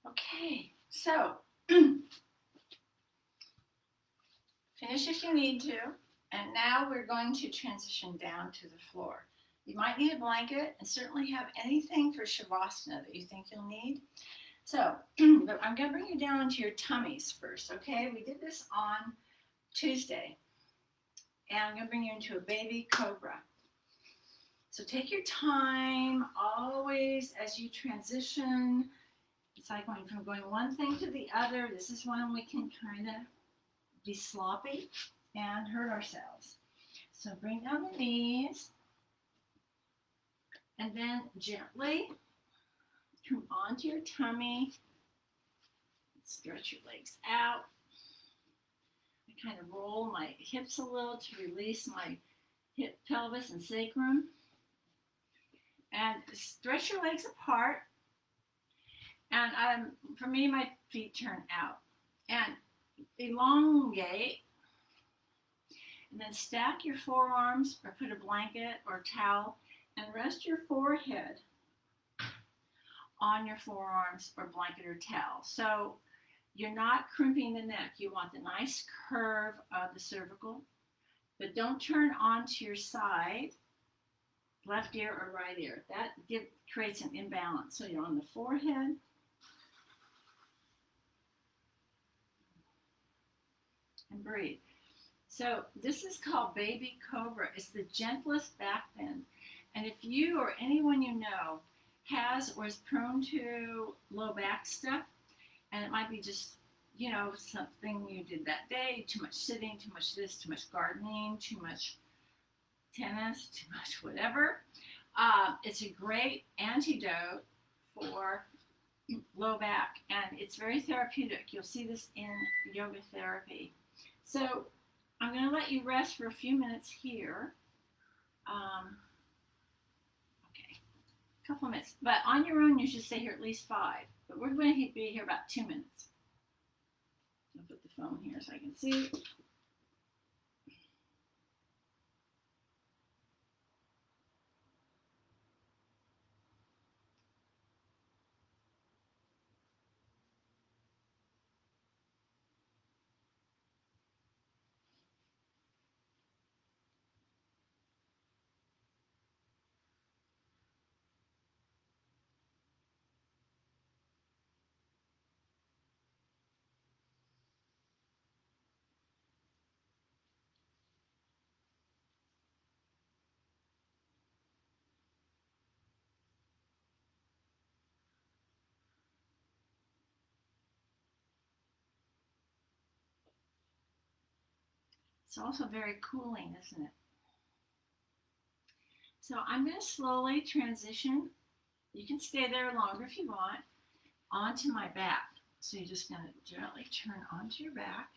Okay, so Finish if you need to. And now we're going to transition down to the floor. You might need a blanket and certainly have anything for Shavasana that you think you'll need. So, but I'm going to bring you down onto your tummies first, okay? We did this on Tuesday. And I'm going to bring you into a baby cobra. So take your time, always as you transition. It's like going from going one thing to the other. This is when we can kind of be sloppy and hurt ourselves. So bring down the knees and then gently come onto your tummy. Stretch your legs out. I kind of roll my hips a little to release my hip, pelvis, and sacrum. And stretch your legs apart. And for me, my feet turn out. And elongate. And then stack your forearms or put a blanket or towel and rest your forehead on your forearms or blanket or towel. So you're not crimping the neck. You want the nice curve of the cervical, but don't turn onto your side, left ear or right ear. That creates an imbalance. So you're on the forehead. And breathe. So this is called baby cobra. It's the gentlest back bend. And if you or anyone you know has or is prone to low back stuff, and it might be just, something you did that day, too much sitting, too much this, too much gardening, too much tennis, too much whatever, it's a great antidote for low back, and it's very therapeutic. You'll see this in yoga therapy. So I'm going to let you rest for a few minutes here. Okay, a couple of minutes. But on your own, you should stay here at least 5. But we're going to be here about 2 minutes. I'll put the phone here so I can see. It's also very cooling, isn't it? So I'm going to slowly transition. You can stay there longer if you want, onto my back. So you're just going to gently turn onto your back.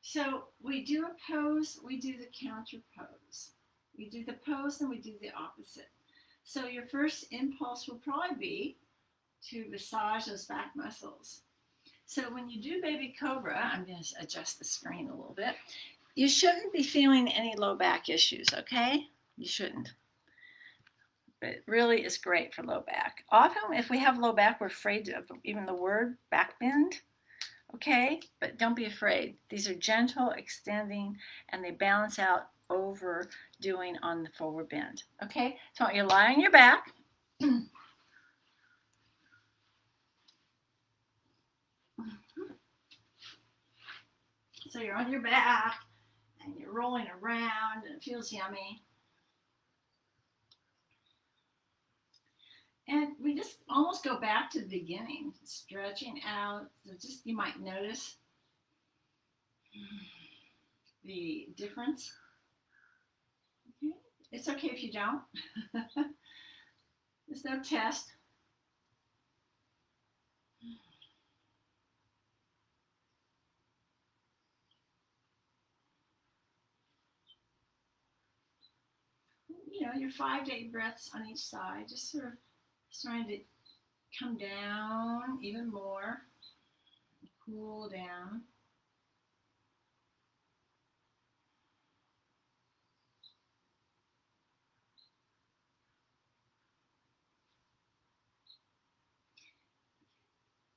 So we do a pose, we do the counter pose. We do the pose and we do the opposite. So your first impulse will probably be to massage those back muscles. So when you do baby cobra, I'm going to adjust the screen a little bit. You shouldn't be feeling any low back issues, okay? You shouldn't. But it really is great for low back. Often if we have low back, we're afraid of even the word back bend. Okay, but don't be afraid. These are gentle, extending, and they balance out overdoing on the forward bend. Okay, so I want you to lie on your back. So you're on your back, and you're rolling around, and it feels yummy. And we just almost go back to the beginning, stretching out. So just you might notice the difference. Okay. It's okay if you don't. There's no test. Your 5 to 8 breaths on each side, just sort of starting to come down even more, cool down.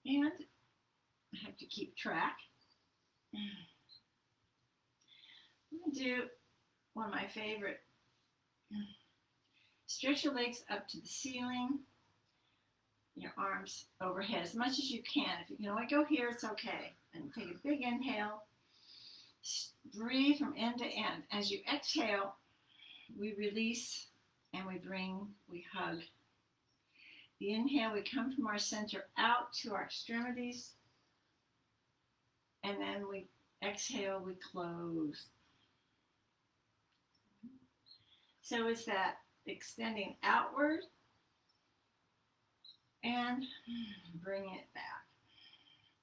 And I have to keep track. I'm going to do one of my favorite. Stretch your legs up to the ceiling, your arms overhead as much as you can. If you can only go here, it's okay. And take a big inhale. Breathe from end to end. As you exhale, we release and we hug. The inhale, we come from our center out to our extremities. And then we exhale, we close. So it's that extending outward and bring it back.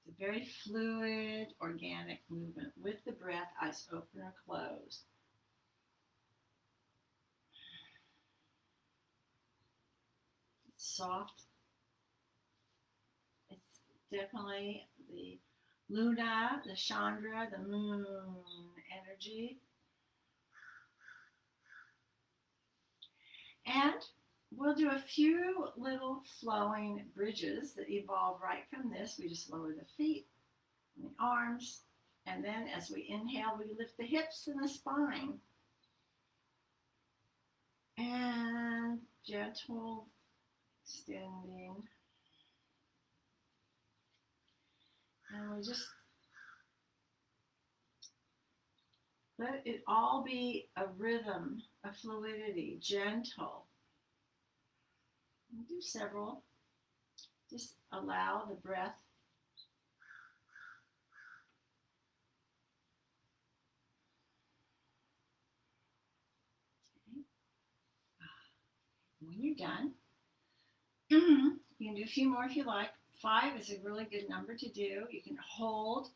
It's a very fluid, organic movement with the breath, eyes open or closed. It's soft. It's definitely the Luna, the Chandra, the moon energy. And we'll do a few little flowing bridges that evolve right from this. We just lower the feet and the arms. And then as we inhale, we lift the hips and the spine. And gentle extending. And we just let it all be a rhythm, a fluidity, gentle. Do several. Just allow the breath. Okay. When you're done, you can do a few more if you like. 5 is a really good number to do. You can hold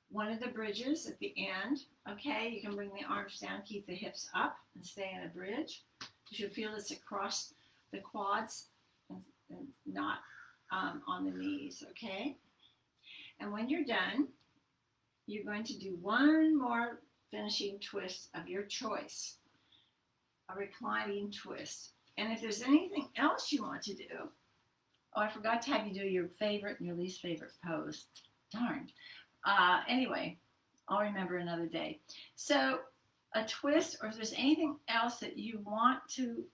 one of the bridges at the end. Okay, you can bring the arms down, keep the hips up, and stay in a bridge. You should feel it's across the quads and not on the knees, okay? And when you're done, you're going to do one more finishing twist of your choice, a reclining twist. And if there's anything else you want to do, oh, I forgot to have you do your favorite and your least favorite pose. Darn. Anyway, I'll remember another day. So a twist, or if there's anything else that you want to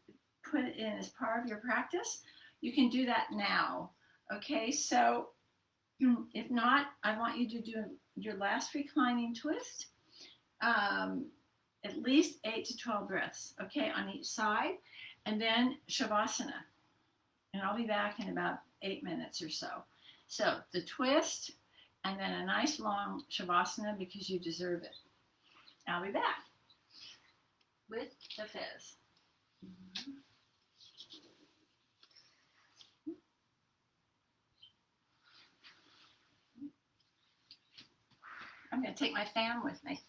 put in as part of your practice, you can do that now. Okay, so if not, I want you to do your last reclining twist, at least 8 to 12 breaths, okay, on each side, and then Shavasana. And I'll be back in about 8 minutes or so. So the twist, and then a nice long Shavasana because you deserve it. I'll be back with the fizz. I'm going to take my fan with me.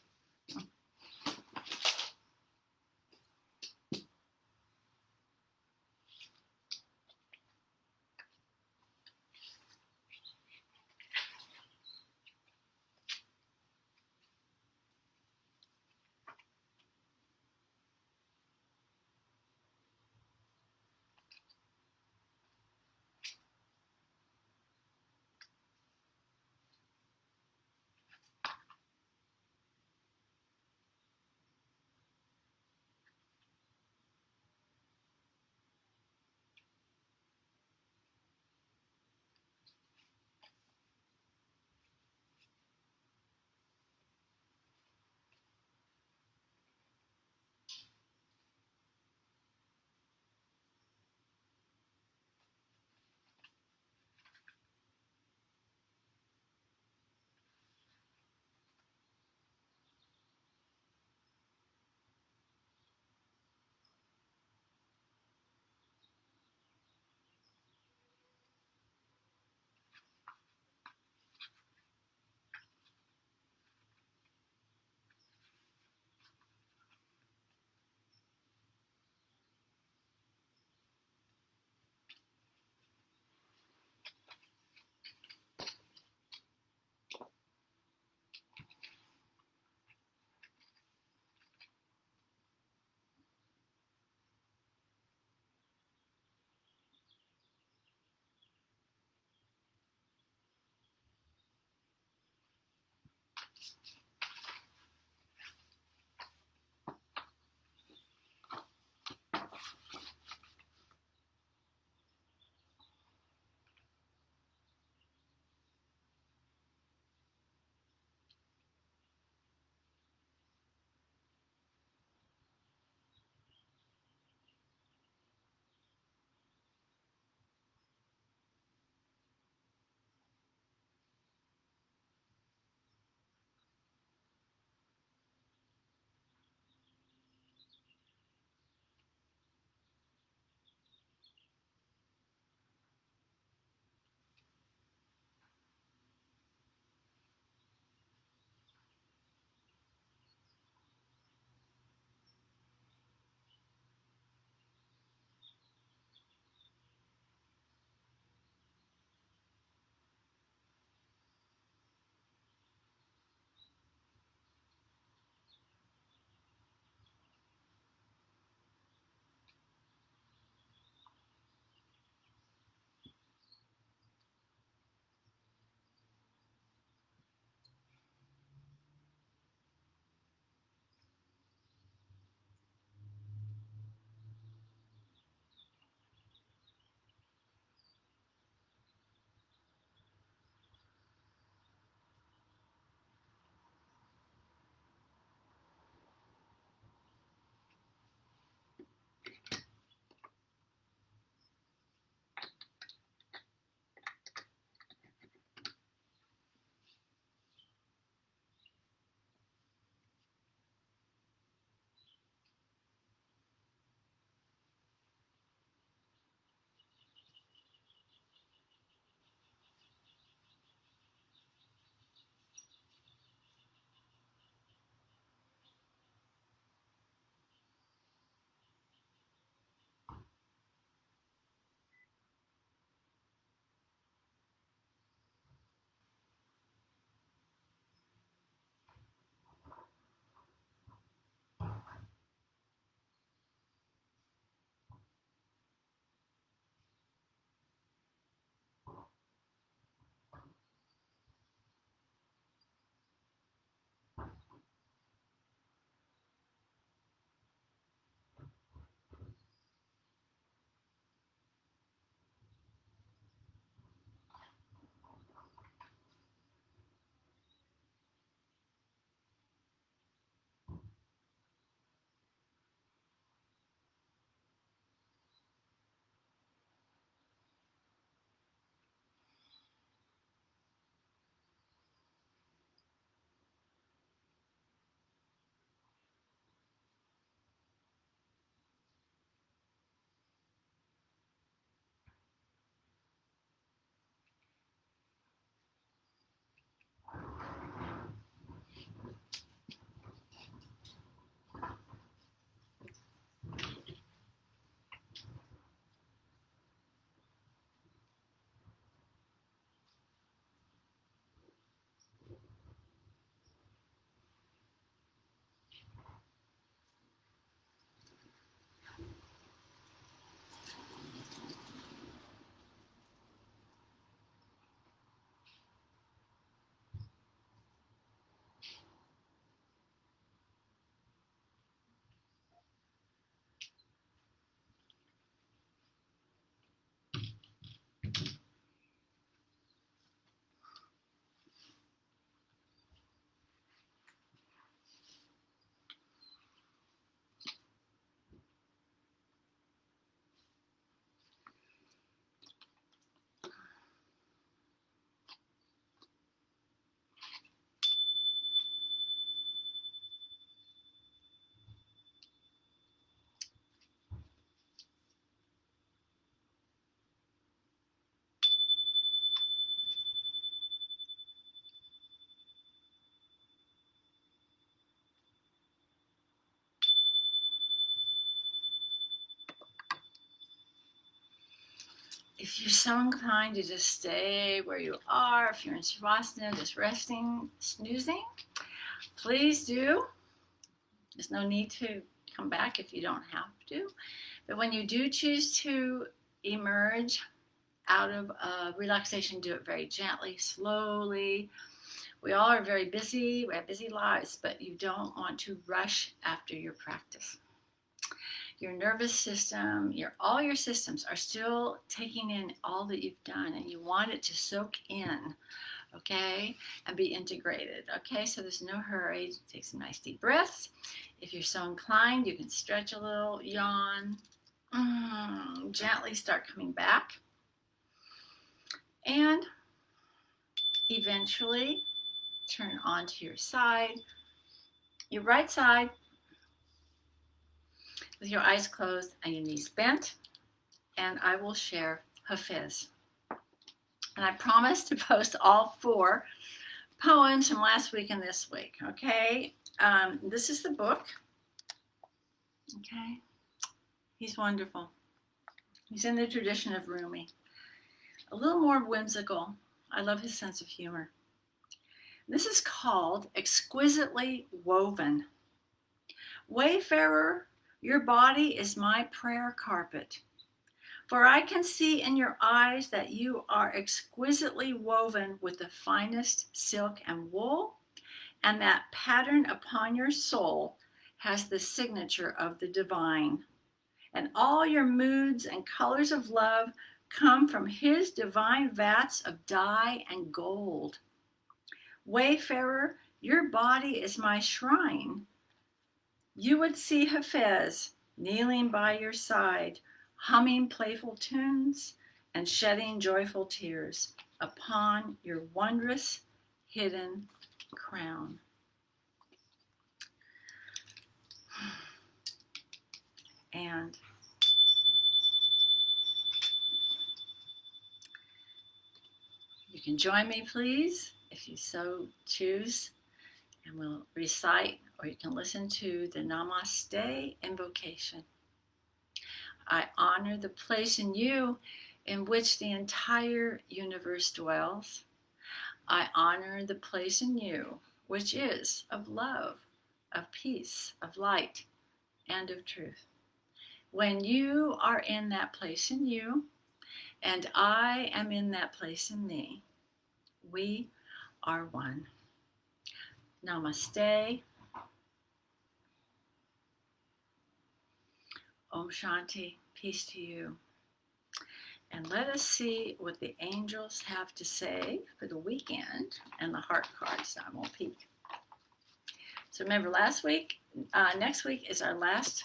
if you're so inclined to just stay where you are, if you're in Shavasana, just resting, snoozing, please do. There's no need to come back if you don't have to. But when you do choose to emerge out of relaxation, do it very gently, slowly. We all are very busy, we have busy lives, but you don't want to rush after your practice. Your nervous system, all your systems are still taking in all that you've done, and you want it to soak in, okay, and be integrated, okay? So there's no hurry. Take some nice deep breaths. If you're so inclined, you can stretch a little, yawn, gently start coming back, and eventually turn onto your side, your right side, with your eyes closed and your knees bent, and I will share Hafiz. And I promise to post all 4 poems from last week and this week, okay? This is the book, okay? He's wonderful. He's in the tradition of Rumi. A little more whimsical. I love his sense of humor. This is called Exquisitely Woven. Wayfarer, your body is my prayer carpet. For I can see in your eyes that you are exquisitely woven with the finest silk and wool, and that pattern upon your soul has the signature of the divine. And all your moods and colors of love come from his divine vats of dye and gold. Wayfarer, your body is my shrine. You would see Hafiz kneeling by your side, humming playful tunes and shedding joyful tears upon your wondrous hidden crown. And you can join me, please, if you so choose, and we'll recite, or you can listen to the Namaste invocation. I honor the place in you in which the entire universe dwells. I honor the place in you which is of love, of peace, of light, and of truth. When you are in that place in you, and I am in that place in me, we are one. Namaste. Om Shanti. Peace to you. And let us see what the angels have to say for the weekend and the heart cards. I won't peek. So remember, next week is our last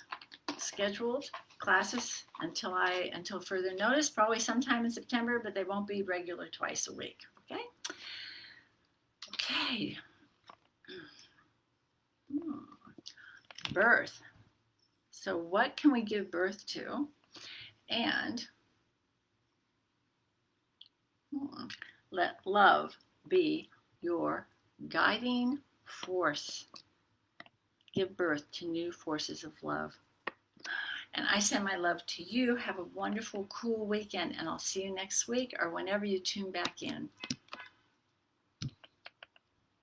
scheduled classes until further notice, probably sometime in September, but they won't be regular twice a week. Okay? Okay. Birth. So what can we give birth to? And let love be your guiding force. Give birth to new forces of love. And I send my love to you. Have a wonderful, cool weekend, and I'll see you next week or whenever you tune back in.